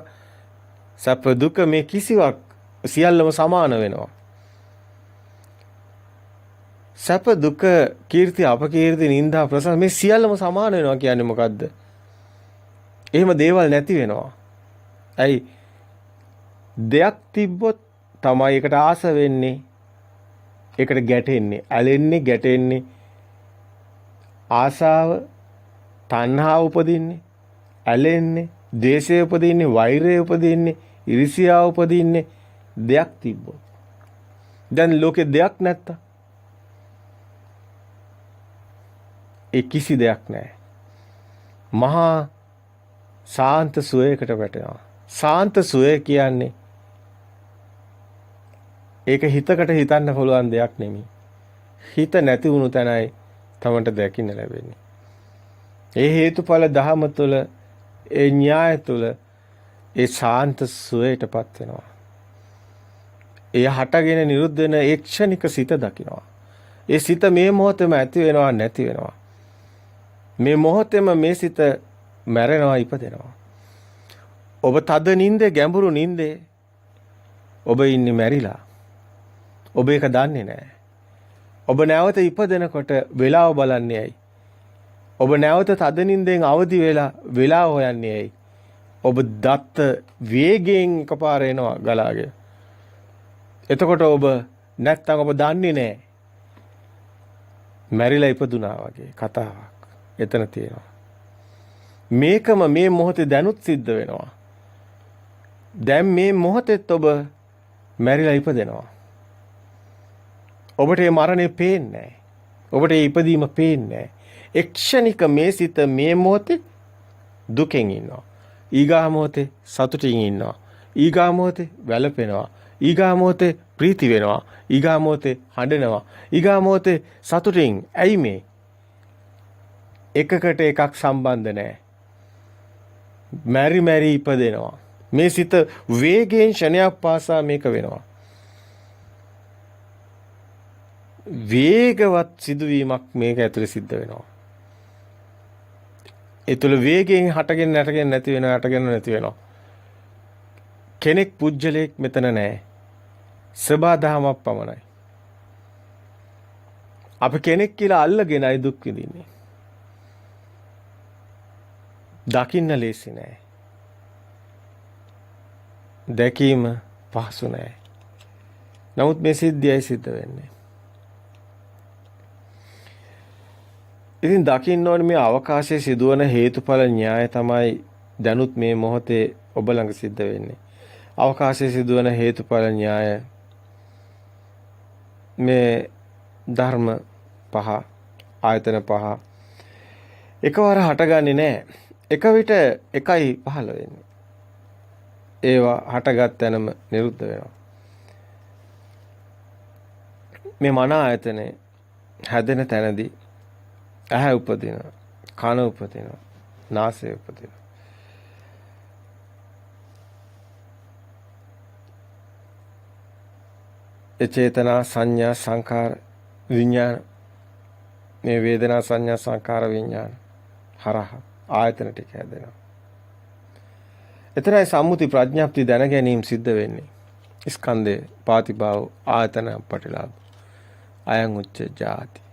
සැප දුක මේ කිසිවක් සියල්ලම සමාන වෙනවා. සැප දුක කීර්ති අපකීර්ති නිന്ദා ප්‍රශංසා මේ සියල්ලම සමාන වෙනවා කියන්නේ මොකද්ද? එහෙම දේවල් නැති වෙනවා. ඇයි? දෙයක් තිබ්බොත් තමයි ඒකට ආස වෙන්නේ. ඒකට ගැටෙන්නේ, ඇලෙන්නේ, ගැටෙන්නේ. ආසාව, තණ්හාව උපදින්නේ, ඇලෙන්නේ, ද්වේෂය උපදින්නේ, වෛරය උපදින්නේ, iriසියාව උපදින්නේ දෙයක් තිබ්බොත්. දැන් ලෝකේ දෙයක් නැත්තම් ඒ කිසි දෙයක් නැහැ. මහා ශාන්ත සුවයකට වැටෙනවා. සාන්ත සුවය කියන්නේ ඒක හිතකට හිතන්න පුළුවන් දෙයක් නෙමෙයි. හිත නැති වුණු තැනයි තමන්ට දැකින්න ලැබෙන්නේ. ඒ හේතුඵල ධහම තුළ ඒ න්‍යාය තුළ ඒ සාන්ත සුවයටපත් වෙනවා. ඒ හටගෙන නිරුද්ධ වෙන ඒ ක්ෂණික සිත දකිනවා. ඒ සිත මේ මොහොතේම ඇති වෙනවා නැති වෙනවා. මේ මොහොතේම මේ සිත මැරෙනවා ඉපදෙනවා. ඔබ තද නින්දේ ගැඹුරු නින්දේ ඔබ ඉන්නේ මැරිලා. ඔබ ඒක දන්නේ නැහැ. ඔබ නැවත ඉපදෙනකොට වෙලාව බලන්නේ ඇයි? ඔබ නැවත තද නින්දෙන් අවදි වෙලා වෙලාව හොයන්නේ ඇයි? ඔබ දත්ත වේගයෙන් එකපාර එනවා ගලාගෙන. එතකොට ඔබ නැත්තම් ඔබ දන්නේ නැහැ. මැරිලා ඉපදුනා වගේ කතාවක් එතන තියෙනවා. මේකම මේ මොහොතේ දැනුත් සිද්ධ වෙනවා. දැන් මේ මොහොතෙත් ඔබ මැරිලා ඉපදෙනවා. ඔබට මේ මරණය පේන්නේ නැහැ. ඔබට මේ ඉපදීම පේන්නේ නැහැ. එක්ෂණික මේ සිත මේ මොහොතේ දුකෙන් ඉන්නවා. ඊගා මොහොතේ සතුටින් ඉන්නවා. ඊගා මොහොතේ වැළපෙනවා. ඊගා මොහොතේ ප්‍රීති වෙනවා. ඊගා මොහොතේ හඬනවා. ඊගා මොහොතේ සතුටින්. ඇයි මේ? එකකට එකක් සම්බන්ධ නැහැ. මැරි ඉපදෙනවා. මේ සිත වේගයෙන් ෂණයක් පාසා මේක වෙනවා. වේගවත් සිදුවීමක් මේක ඇතුලේ සිද්ධ වෙනවා. ඒ තුළ වේගයෙන් හටගෙන නැටගෙන නැති වෙනවා, හටගෙන නැති වෙනවා. කෙනෙක් පුජ්‍යලයක් මෙතන නැහැ. සබා දහමක් පමණයි. අපි කෙනෙක් කියලා අල්ලගෙනයි දුක් විඳින්නේ. දකින්න ලේසි නෑ. දැකීම පහසු නෑ. නමුත් මේ සිද්ධියයි සිද්ධ වෙන්නේ. ඉතින් දකින්න ඕනේ මේ අවකාශයේ සිදුවන හේතුඵල න්‍යාය තමයි දැනුත් මේ මොහොතේ ඔබ ළඟ සිද්ධ වෙන්නේ. අවකාශයේ සිදුවන හේතුඵල න්‍යාය මේ ධර්ම පහ ආයතන පහ එකවර හටගන්නේ නැහැ. එක විට එකයි පහළ වෙන්නේ. ඒවා හටගත් තැනම නිරුද්ධ වෙනවා. මේ මන ආයතනේ හැදෙන තැනදී ඇහැ උපදිනවා, කන උපදිනවා, නාසය උපදිනවා. ඒ චේතනා සංඥා සංකාර විඥාන මේ වේදනා සංඥා සංකාර විඥාන හරහා ආයතන ටික හැදෙනවා. එතරම් සම්මුති ප්‍රඥාප්ති දැන ගැනීම සිද්ධ වෙන්නේ. ස්කන්ධේ පාතිභාව ආයතන පටිලාභ අයං උච්ච ජාති.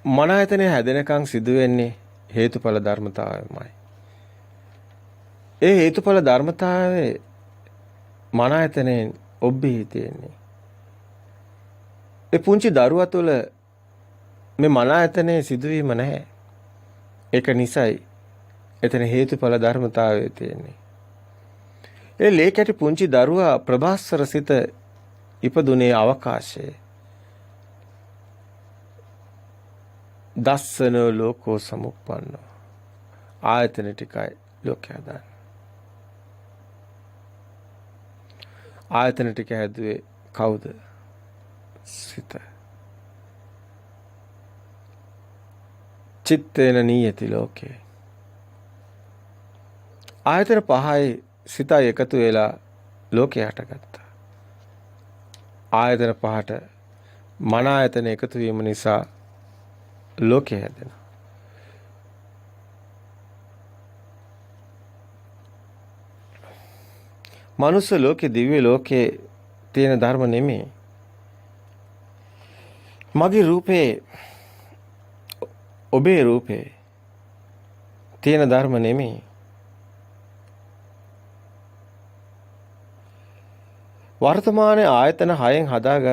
මන ආයතනය හැදෙනකන් සිදු වෙන්නේ හේතුඵල ධර්මතාවයමයි. ඒ හේතුඵල ධර්මතාවයේ මන ආයතනයෙන් ඔබ්බෙහි තියෙන්නේ. ඒ පුංචි දරුවා තුළ මේ මන ආයතනයේ සිදුවීම නැහැ. ඒක නිසයි එතන හේතුඵල ධර්මතාවයේ තියෙන්නේ. ඒ ලේකැටි පුංචි දරුවා ප්‍රභාස්වර සිත ඉපදුනේ අවකාශයේ. දස්සන ලෝකෝ සමුප්පන්නෝ ආයතන ටිකයි ලෝකයා දාන. ආයතන ටික හැදුවේ කවුද? සිත. චිත්තේන නීයති ලෝකේ. ආයතන පහයි සිතයි එකතු වෙලා ලෝකේ හටගත්තා. ආයතන පහට මන ආයතන එකතු වීම නිසා ලෝකේ හැදෙනවා. මනුස්ස ලෝකේ දිව්‍ය ලෝකේ තියෙන ධර්ම නෙමෙයි. මගේ රූපේ ඔබේ රූපේ තියෙන ධර්ම නෙමෙයි. වර්තමානයේ ආයතන 6න් හදාග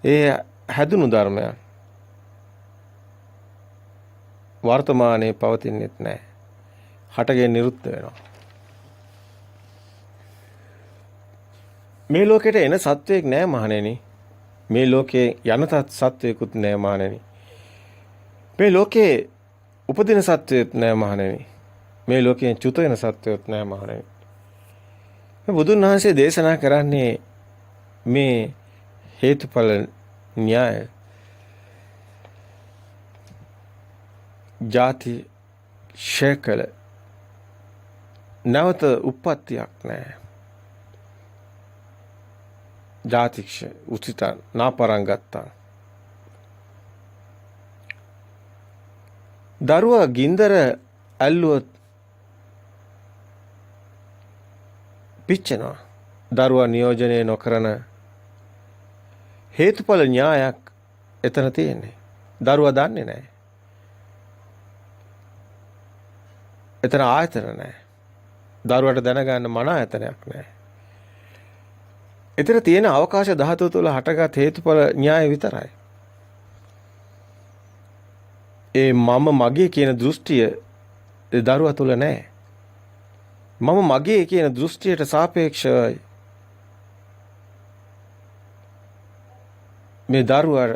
ඒ හැදුණු ධර්මයන් වර්තමානයේ පවතින්නේත් නැහැ. හටගෙන නිරුද්ධ වෙනවා. මේ ලෝකෙට එන සත්වයක් නැහැ මහණෙනි. මේ ලෝකේ යනතත් සත්වයකුත් නැහැ මහණෙනි. මේ ලෝකේ උපදින සත්වයක් නැහැ මහණෙනි. මේ ලෝකයෙන් චුත වෙන සත්වයොත් නෑ මහණෙනි. බුදුන් වහන්සේ දේශනා කරන්නේ මේ හේතුඵල න්‍යාය ಜಾති ශේකල නැවත උප්පත්තියක් නෑ. ජාතික්ෂ උචිත නාපරංගත්තා. දරුවා ගින්දර ඇල්ලුවොත් පිච්චෙනවා. දරුවා නියෝජනය නොකරන හේතුඵල න්‍යායක් එතන තියෙන්නේ. දරුවා දන්නේ නැහැ. එතන ආයතන නැහැ. දරුවට දැනගන්න මන ආයතනයක් නැහැ. එතන තියෙන අවකාශ ධාතුව තුළ හටගත් හේතුඵල න්‍යාය විතරයි. ඒ මම මගේ කියන දෘෂ්ටිය දරුවා තුළ නැහැ. මම මගේ කියන දෘෂ්ටියට සාපේක්ෂවයි මේ දරුවා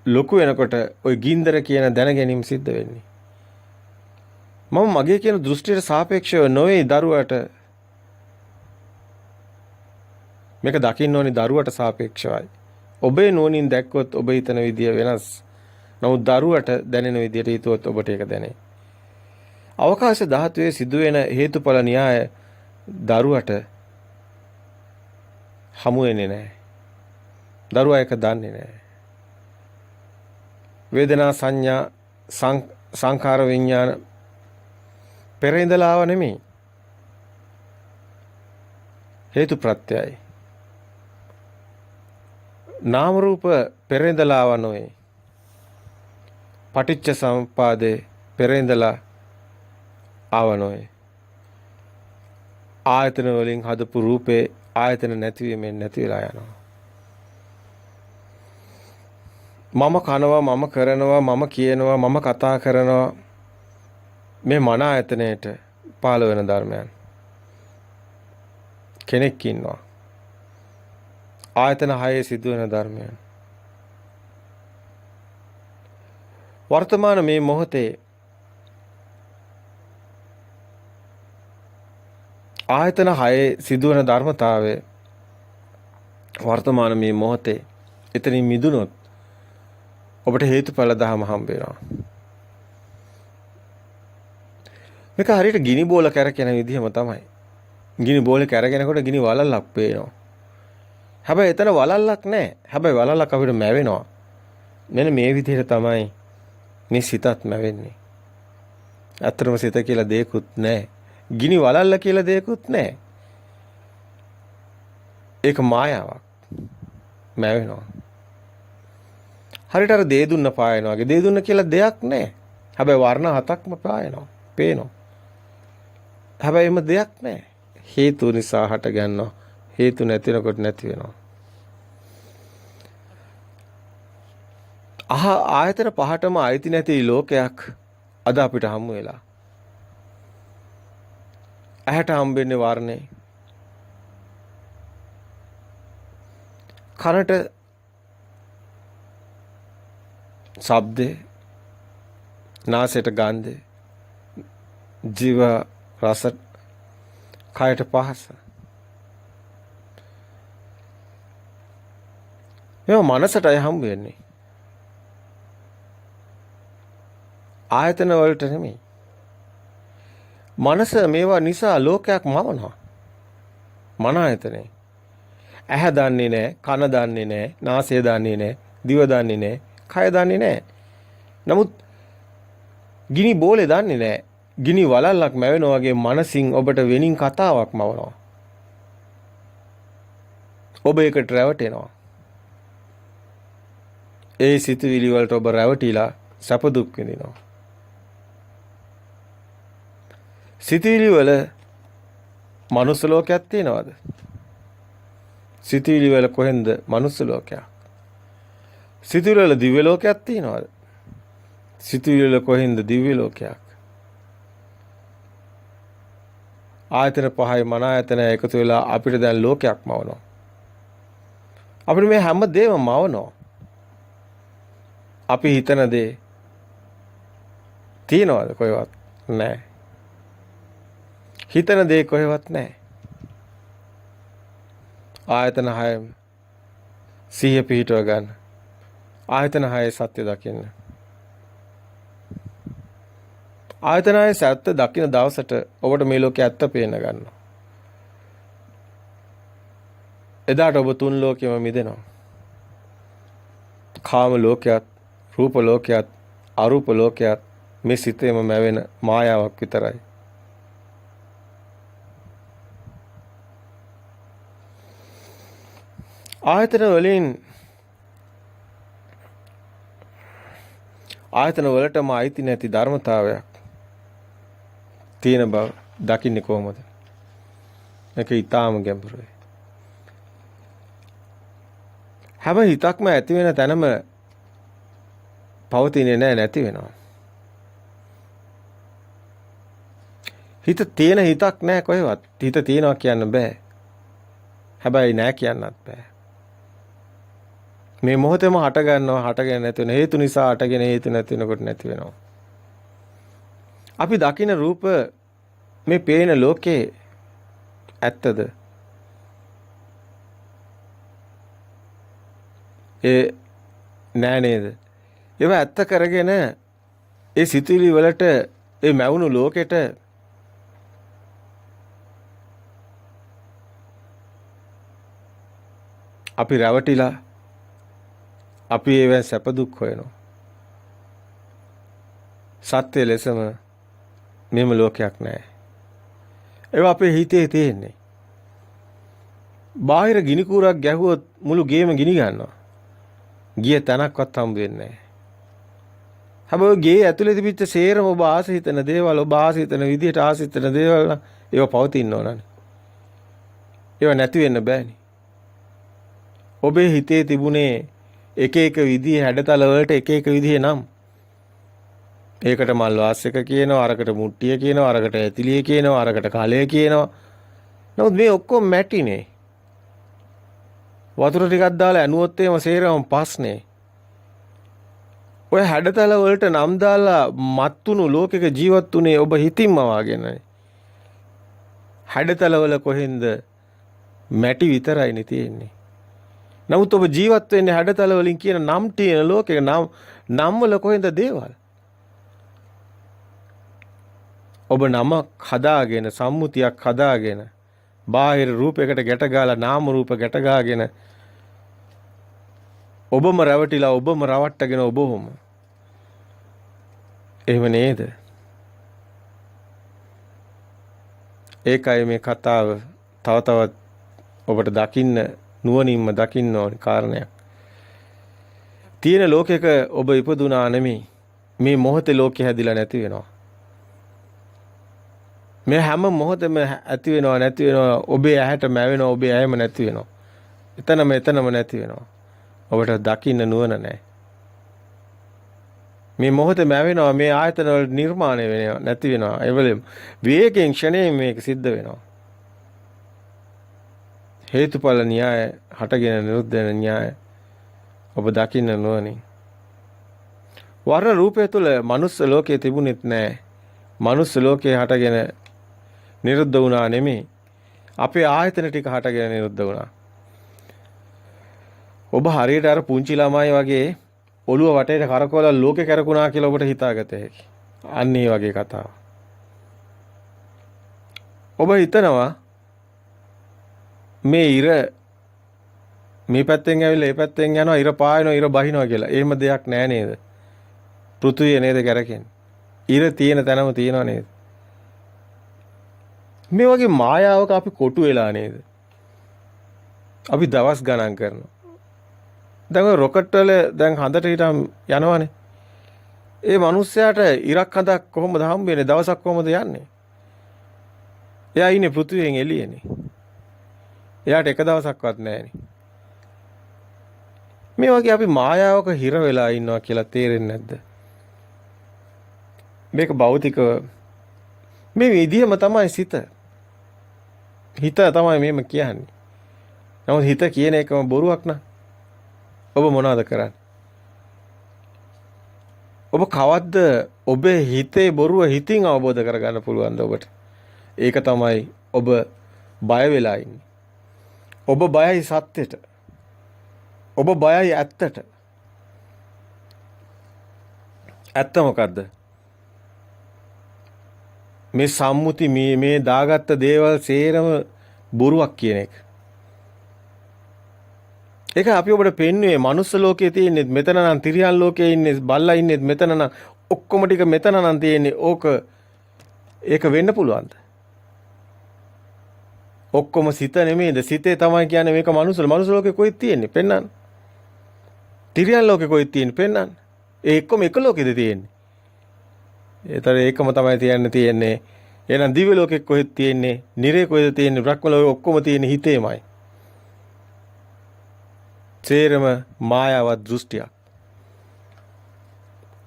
ලොකු වෙනකොට ওই ගින්දර කියන දැන ගැනීම සිද්ධ වෙන්නේ. මම මගේ කියන දෘෂ්ටියට සාපේක්ෂව නොවේ දරුවාට මේක දකින්න ඕනි දරුවට සාපේක්ෂවයි. ඔබේ නුවණින් දැක්කොත් ඔබ හිතන විදිය වෙනස්. නමුත් දරුවට දැනෙන විදියට හිතුවොත් ඔබට ඒක දැනේ. අවකාශ ධාතුවේ සිදුවෙන හේතුඵල න්‍යාය දරුවට හමු වෙන්නේ නැහැ. දරුවා ඒක දන්නේ නැහැ. වේදනා සංඥා සංඛාර විඥාන පෙර ඉඳලා ආව නෙමෙයි. හේතු ප්‍රත්‍යයයි. නාම රූප පෙර ඉඳලා ආව නොවේ. පටිච්ච සමුප්පාදේ පෙර ඉඳලා ආව නොවේ. ආයතන වලින් හදපු රූපේ ආයතන නැතිවීමෙන් නැති වෙලා යනවා. මම කනවා මම කරනවා මම කියනවා මම කතා කරනවා මේ මන ආයතනයේට පහළ වෙන ධර්මයන්. කෙනෙක් ඉන්නවා. ආයතන 6 සිදුවෙන ධර්මයන්. වර්තමාන මේ මොහොතේ ආයතන 6 සිදුවන ධර්මතාවය වර්තමාන මේ මොහොතේ එතනින් මිදුනොත් ඔබට හේතුඵල ධම හම්බ වෙනවා. මේක හරියට ගිනි බෝල කැරකෙන විදිහම තමයි. ගිනි බෝලේ කැරගෙනකොට ගිනි වලල්ලක් පේනවා. හැබැයි එතන වලල්ලක් නැහැ. හැබැයි වලල්ලක් අපිට මැවෙනවා. මෙන්න මේ විදිහට තමයි මේ සිතත් මැවෙන්නේ. අත්‍තරම සිත කියලා දෙයක්වත් නැහැ. ගිනි වලල්ල කියලා දෙයක්වත් නැහැ. ඒක මායාවක්. මැවෙනවා. හරියට අර දේ දුන්න පායනවා වගේ දේ දුන්න කියලා දෙයක් නැහැ. හැබැයි වර්ණ 7ක්ම පායනවා. පේනවා. හැබැයි එම දෙයක් නැහැ. හේතු නිසා හට ගන්නවා. හේතු නැතිනකොට නැති වෙනවා. ආයතන පහටම අයිති නැති ලෝකයක් අද අපිට හමු වෙලා. ඇහැට හම්බෙන්නේ වර්ණේ. කනට ශබ්දේ, නාසයට ගන්ධේ, ජීව රස, කයට පහස. මේවා මනසටයි හම්බ වෙන්නේ. ආයතන වලට නෙමෙයි. මනස මේවා නිසා ලෝකයක් මවනවා. මන ආයතනේ. ඇහැ දන්නේ නැහැ, කන දන්නේ නැහැ, නාසය දන්නේ නැහැ, දිව දන්නේ නැහැ, කය දන්නේ නැහැ. නමුත් ගිනි බෝලේ දන්නේ නැහැ. ගිනි වලල්ලක් මැවෙනා වගේ මනසින් ඔබට වෙනින් කතාවක් මවනවා. ඔබ ඒකට රැවටෙනවා. ඒ සිතුවිලි වලට ඔබ රැවටිලා සැප දුක් විඳිනවා. සිතුවිලි වල මනුස්ස ලෝකයක් තියෙනවද? සිතුවිලි වල කොහෙන්ද මනුස්ස ලෝකයක්? සිතුවිලි වල දිව්‍ය ලෝකයක් තියෙනවද? සිතුවිලි වල කොහෙන්ද දිව්‍ය ලෝකයක්? ආයතන පහයි මන ආයතන එකතු වෙලා අපිට දැන් ලෝකයක් මවනවා. අපිට මේ හැම දෙයක්ම මවනවා. අපි හිතන දේ තියනවද කොහෙවත්? නැහැ. හිතන දේ කොහෙවත් නැහැ. ආයතන 6 සිහිය පිහිටව ගන්න. ආයතන 6 සත්‍ය දකින්න. ආයතන 6 සත්‍ය දකින්න දවසට ඔබට මේ ලෝකේ ඇත්ත පේන්න ගන්නවා. එදාට ඔබ තුන් ලෝකෙම මිදෙනවා. කාම ලෝකයක්, රූප ලෝකයක්, අරූප ලෝකයක් මේ සිතේම මැවෙන මායාවක් විතරයි. ආයතන වලටම අයිති නැති ධර්මතාවයක් තියෙන බව දකින්නේ කොහොමද? ඒක ඊටාම ගැඹුරුයි. හැම හිතක්ම ඇති වෙන තැනම පවතින්නේ නැහැ, නැති වෙනවා. හිත තියෙන හිතක් නැහැ කොහෙවත්. හිත තියෙනවා කියන්න බෑ. හැබැයි නැහැ කියන්නත් බෑ. මේ මොහොතේම හට ගන්නවා, හටගෙන නැති වෙන හේතු නිසා හටගෙන හේතු නැති වෙනකොට නැති වෙනවා. අපි දකින රූප මේ පේන ලෝකේ ඇත්තද? ඒ නෑ නේද? ඒව ඇත්ත කරගෙන ඒ සිතුවිලි වලට ඒ මැවුණු ලෝකෙට අපි රැවටිලා අපි ඒවෙන් සැප දුක් හොයනවා. සත්‍ය ලෙසම මෙම ලෝකයක් නැහැ. ඒවා අපේ හිතේ තියෙන්නේ. බාහිර ගිනි කූරක් ගැහුවොත් මුළු ගේම ගිනි ගන්නවා. ගිය තැනක්වත් හම්බ වෙන්නේ නැහැ. හැබැයි ගේ ඇතුලේ තිබිච්ච සේරම ඔබ ආස හිතන දේවල්, ඔබ ආස හිතන විදිහට ආස හිතන දේවල් නම් ඒව පවතින්න ඕනනේ. ඒව නැති වෙන්න බෑනේ. ඔබේ හිතේ තිබුණේ එක එක විදිහේ හැඩතල වලට එක එක විදිහේ නම්. ඒකට මල් වාස් එක කියනවා, අරකට මුට්ටිය කියනවා, අරකට ඇතිලිය කියනවා, අරකට කලය කියනවා. නමුත් මේ ඔක්කොම මැටිනේ. වතුර ටිකක් දාලා ඇනුවොත් එහෙම සේරම පස්නේ. ඔය හැඩතල වලට නම් දාලා මත්තුණු ලෝකෙක ජීවත් උනේ ඔබ හිතින්ම වාගෙනයි. හැඩතල වල කොහෙන්ද මැටි විතරයිනේ තියෙන්නේ. නමුත් ඔබ ජීවත් වෙන්නේ හැඩතල වලින් කියන නම් තියෙන ලෝකෙක නම් වල කොහෙන්ද දේවල්? ඔබ නමක් හදාගෙන, සම්මුතියක් හදාගෙන, බාහිර රූපයකට ගැට ගාලා නාම රූප ගැට ගාගෙන ඔබම රැවටිලා ඔබම රවට්ටගෙන ඔබම. එහෙම නේද? ඒකයි මේ කතාව තව තවත් ඔබට දකින්න නුවණින්ම දකින්න ඕන කාරණයක්. තියෙන ලෝකයක ඔබ ඉපදුනා නෙමෙයි. මේ මොහොතේ ලෝකෙ හැදිලා නැති වෙනවා. මේ හැම මොහොතෙම ඇති වෙනවා නැති වෙනවා. ඔබේ ඇහැට මැවෙනවා, ඔබේ ඇයම නැති වෙනවා. එතනම නැති වෙනවා. ඔබට දකින්න නුවණ නැහැ. මේ මොහොතේ මැවෙනවා, මේ ආයතන වල නිර්මාණය වෙනවා, නැති වෙනවා. ඒ වලම විවේකයෙන් ක්ෂණයෙන් මේක සිද්ධ වෙනවා. හේතුඵල න්‍යාය, හටගෙන නිරුද්ධ වෙන න්‍යාය ඔබ දකින්න නුවණින්. වර්ණ රූපය තුළ මනුස්ස ලෝකයේ තිබුණෙත් නැහැ. මනුස්ස ලෝකයේ හටගෙන නිරුද්ධ වුණා නෙමෙයි. අපේ ආයතන ටික හටගෙන නිරුද්ධ වුණා. ඔබ හරියට අර පුංචි ළමයි වගේ ඔළුව වටේට කරකවලා ලෝකේ කරකුණා කියලා ඔබට හිතාගත හැකි. අන්න ඒ වගේ කතාව. ඔබ හිතනවා මේ ඉර මේ පැත්තෙන් ඇවිල්ලා ඒ පැත්තෙන් යනවා, ඉර පායනවා, ඉර බහිනවා කියලා. එහෙම දෙයක් නෑ නේද? පෘථුවිය නේද කරකෙන්නේ. ඉර තියෙන තැනම තියෙනව නේද? මේ වගේ මායාවක අපි කොටු වෙලා නේද? අපි දවස් ගණන් කරනවා. දැන් ඔය රොකට් වල දැන් හඳට හිටම් යනවනේ. ඒ මිනිස්සයාට ඉරක් හඳක් කොහොමද හම්බ වෙන්නේ? දවසක් කොහොමද යන්නේ? එයා ඉන්නේ පෘථුවියෙන් එළියනේ. එයාට එක දවසක්වත් නැහැනේ. මේ වගේ අපි මායාවක හිර වෙලා ඉන්නවා කියලා තේරෙන්නේ නැද්ද? මේක භෞතික මේ විදියම තමයි සිත. හිත තමයි මේම කියන්නේ. නමුත් හිත කියන එකම බොරුවක් නා. ඔබ මොනවද කරන්නේ? ඔබ කවද්ද ඔබේ හිතේ බොරුව හිතින් අවබෝධ කරගන්න පුළුවන්ද ඔබට? ඒක තමයි ඔබ බය වෙලා ඉන්නේ. ඔබ බයයි සත්‍යෙට. ඔබ බයයි ඇත්තට. ඇත්ත මොකද්ද? මේ සම්මුති මේ දාගත්ත දේවල් සේරම බොරුවක් කියන එක. ඒක අපි ඔබට පෙන්වුවේ මනුස්ස ලෝකයේ තියෙන්නේ මෙතන නම්, තිරියන් ලෝකයේ ඉන්නේ බල්ලා ඉන්නේ මෙතන නම්, ඔක්කොම ටික මෙතන නම් තියෙන්නේ. ඒක වෙන්න පුළුවන්ද? ඔක්කොම සිත නෙමෙයිද? සිතේ තමයි කියන්නේ මේක මනුස්ස ලෝකේ කොහෙද තියෙන්නේ? පෙන්වන්න. තිරියන් ලෝකේ කොහෙද තියෙන්නේ? පෙන්වන්න. ඒ එක්කම එක ලෝකෙද තියෙන්නේ? ඒතර ඒකම තමයි තියෙන්නේ. එහෙනම් දිව්‍ය ලෝකෙ කොහෙද තියෙන්නේ? නිරේ කොහෙද තියෙන්නේ? බ්‍රහ්ම ලෝකෙ ඔක්කොම තියෙන්නේ හිතේමයි. සේරම මායාවත් දෘෂ්ටියක්.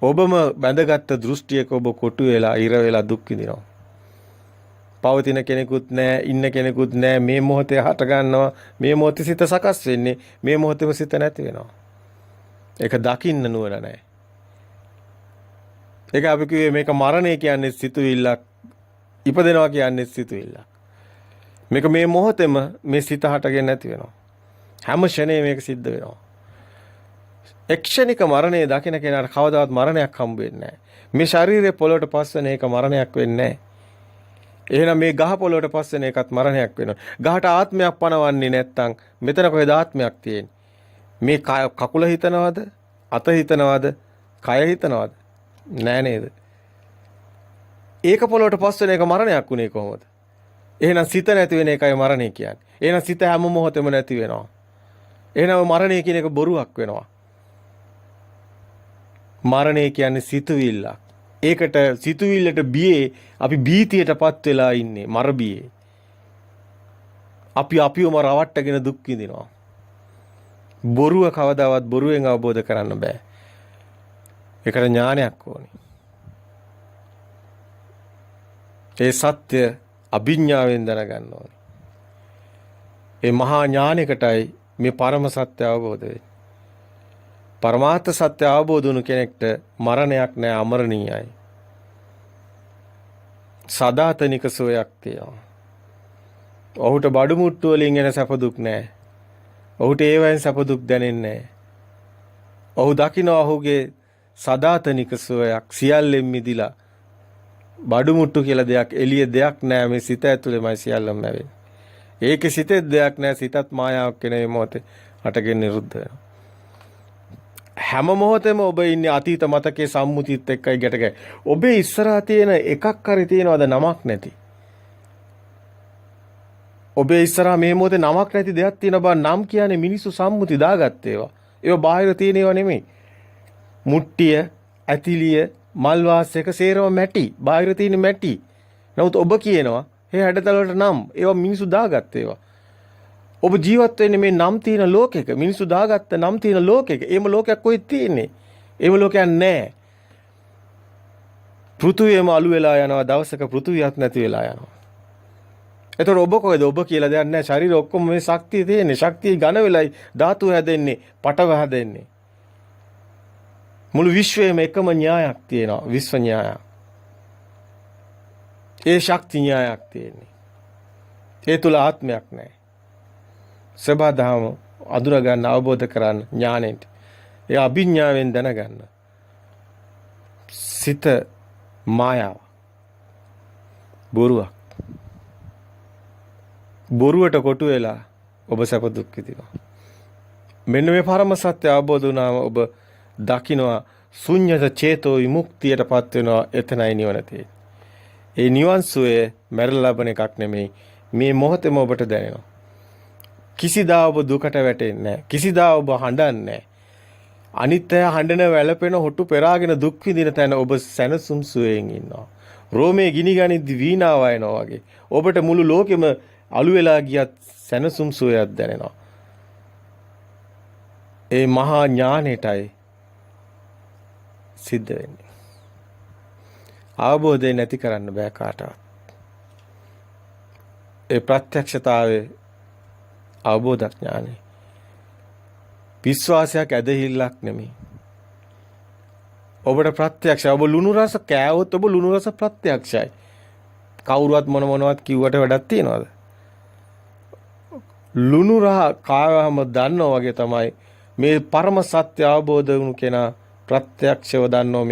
ඔබම බැඳගත්ත දෘෂ්ටියක ඔබ කොටු වෙලා ඉර වෙලා දුක් විඳිනවා. පවතින කෙනෙකුත් නැහැ, ඉන්න කෙනෙකුත් නැහැ. මේ මොහොතේ හට ගන්නවා. මේ මොහොතේ සිත සකස් වෙන්නේ. මේ මොහොතේම සිත නැති වෙනවා. ඒක දකින්න නුවණ නැහැ. ඒක අපි කිව්වේ මේක මරණය කියන්නේ සිතුවිල්ලක්. ඉපදෙනවා කියන්නේ සිතුවිල්ලක්. මේක මේ මොහොතේම මේ සිත හටගෙන නැති වෙනවා. හැම ෂණේම මේක සිද්ධ වෙනවා. එක්ෂණික මරණය දකින කෙනාට කවදාවත් මරණයක් හම්බ වෙන්නේ නැහැ. මේ ශරීරය පොළොවට පස්සෙන එක මරණයක් වෙන්නේ නැහැ. එහෙනම් මේ ගහ පොළොවට පස්සෙන එකත් මරණයක් වෙනවා. ගහට ආත්මයක් පනවන්නේ නැත්තම් මෙතන කොහෙද ආත්මයක් තියෙන්නේ? මේ කකුල හිතනවද? අත හිතනවද? කය හිතනවද? නෑ නේද? ඒක පොළොවට පස්සෙන එක මරණයක් උනේ කොහොමද? එහෙනම් සිත නැති වෙන එකයි මරණය කියන්නේ. එහෙනම් සිත හැම මොහොතෙම නැති වෙනවා. එහෙනම් මරණය කියන එක බොරුවක් වෙනවා. මරණය කියන්නේ සිතුවිල්ලක්. ඒකට සිතුවිල්ලට බියේ අපි භීතියටපත් වෙලා ඉන්නේ. මර බියේ. අපිවම රවට්ටගෙන දුක් විඳිනවා. බොරුව කවදාවත් බොරුවෙන් අවබෝධ කරන්න බෑ. ඒකට ඥානයක් ඕනේ. ඒ සත්‍ය අභිඥාවෙන් දැනගන්න ඕනේ. ඒ මහා ඥානයකටයි මේ පරම සත්‍ය අවබෝධ වෙන්නේ. පරමාර්ථ සත්‍ය අවබෝධ වුණු කෙනෙක්ට මරණයක් නෑ, අමරණීයයි. සදාතනික සෝයක් තියෙනවා. ඔහුට බඩු මුට්ටු වලින් එන සැප දුක් නෑ. ඔහුට ඒවෙන් සැප දුක් දැනෙන්නේ නෑ. ඔහු දකිනවා ඔහුගේ සදාතනික සෝයක් සියල්ලෙන් මිදිලා. බඩු මුට්ටු කියලා දෙයක් එළිය දෙයක් නෑ. මේ සිත ඇතුළේමයි සියල්ලම වෙන්නේ. ඒකේ සිතේ දෙයක් නෑ. සිතත් මායාවක් වෙන මේ මොහොතේ හටගෙන නිරුද්ධ වෙනවා. හැම මොහොතෙම ඔබ ඉන්නේ අතීත මතකයේ සම්මුතියත් එක්කයි ගැටගැ. ඔබේ ඉස්සරහා තියෙන එකක් හරි තියෙනවද නමක් නැති? ඔබේ ඉස්සරහා මේ මොහොතේ නමක් නැති දෙයක් තියෙන බව නම් කියන්නේ මිනිස්සු සම්මුති දාගත්ත ඒවා. ඒවා බාහිර තියෙන ඒවා නෙමෙයි. මුට්ටිය, ඇතිලිය, මල් වාසයක සේරම මැටි. බාහිර තියෙන මැටි. නමුත් ඔබ කියනවා හේ හැඩතල වලට නම් ඒවා මිනිස්සු දාගත්ත ඒවා. ඔබ ජීවත් වෙන්නේ මේ නම් තියෙන ලෝකෙක. මිනිස්සු දාගත්ත නම් තියෙන ලෝකෙක. ඒම ලෝකයක් කොහෙද තියෙන්නේ? ඒම ලෝකයක් නැහැ. පෘථුවියම අළු වෙලා යනවා. දවසක පෘථුවියක් නැති වෙලා යනවා. එතකොට ඔබ කොහෙද? ඔබ කියලා දෙයක් නැහැ. ශරීරය ඔක්කොම මේ ශක්තිය තියෙන්නේ. ශක්තිය ඝන වෙලයි ධාතු හැදෙන්නේ, පටව හැදෙන්නේ. මුළු විශ්වයේම එකම න්‍යායක් තියෙනවා. විශ්ව න්‍යායක්. ඒ ශක්ති න්‍යායක් තියෙන්නේ. ඒ තුල ආත්මයක් නැහැ. සබදාම අඳුර ගන්න, අවබෝධ කරගන්න ඥාණයෙන්. ඒ අභිඥාවෙන් දැනගන්න. සිත මායාව. බොරුවක්. බොරුවට කොටු වෙලා ඔබ සැප දුක් විඳිනවා. මෙන්න මේ පරම සත්‍ය අවබෝධ වුණාම ඔබ දකින්නවා ශුන්‍යත චේතෝ විමුක්තියටපත් වෙනවා. එතනයි නිවන තියෙන්නේ. ඒ නිවන් සුවය මැරලා ලබන එකක් නෙමෙයි. මේ මොහොතේම ඔබට දැනෙනවා. කිසිදා ඔබ දුකට වැටෙන්නේ නැහැ. කිසිදා ඔබ හඬන්නේ නැහැ. අනිත්‍ය හඬන වැළපෙන හොටු පෙරාගෙන දුක් විඳින තැන ඔබ සැනසුම් සුවයෙන් ඉන්නවා. රෝමේ ගිනි ගනිද්දි වීණාව වයනවා වගේ. ඔබට මුළු ලෝකෙම අළු වෙලා ගියත් සැනසුම් සුවයක් දැනෙනවා. ඒ මහා ඥානෙටයි සිද්ධ වෙන්නේ. අවබෝධය නැති කරන්න බෑ කාටවත්. ඒ ප්‍රත්‍යක්ෂතාවයේ අවබෝධ ඥානෙ විශ්වාසයක් ඇදහිල්ලක් නෙමෙයි. ඔබට ප්‍රත්‍යක්ෂයි. ඔබ ලුණු රස කෑවොත් ඔබ ලුණු රස ප්‍රත්‍යක්ෂයි. කවුරුවත් මොනවත් කිව්වට වැඩක් තියනවද? ලුණු රහ කාවම දන්නවා වගේ තමයි මේ පරම සත්‍ය අවබෝධ වුණු කෙනා ප්‍රත්‍යක්ෂව දන්නවා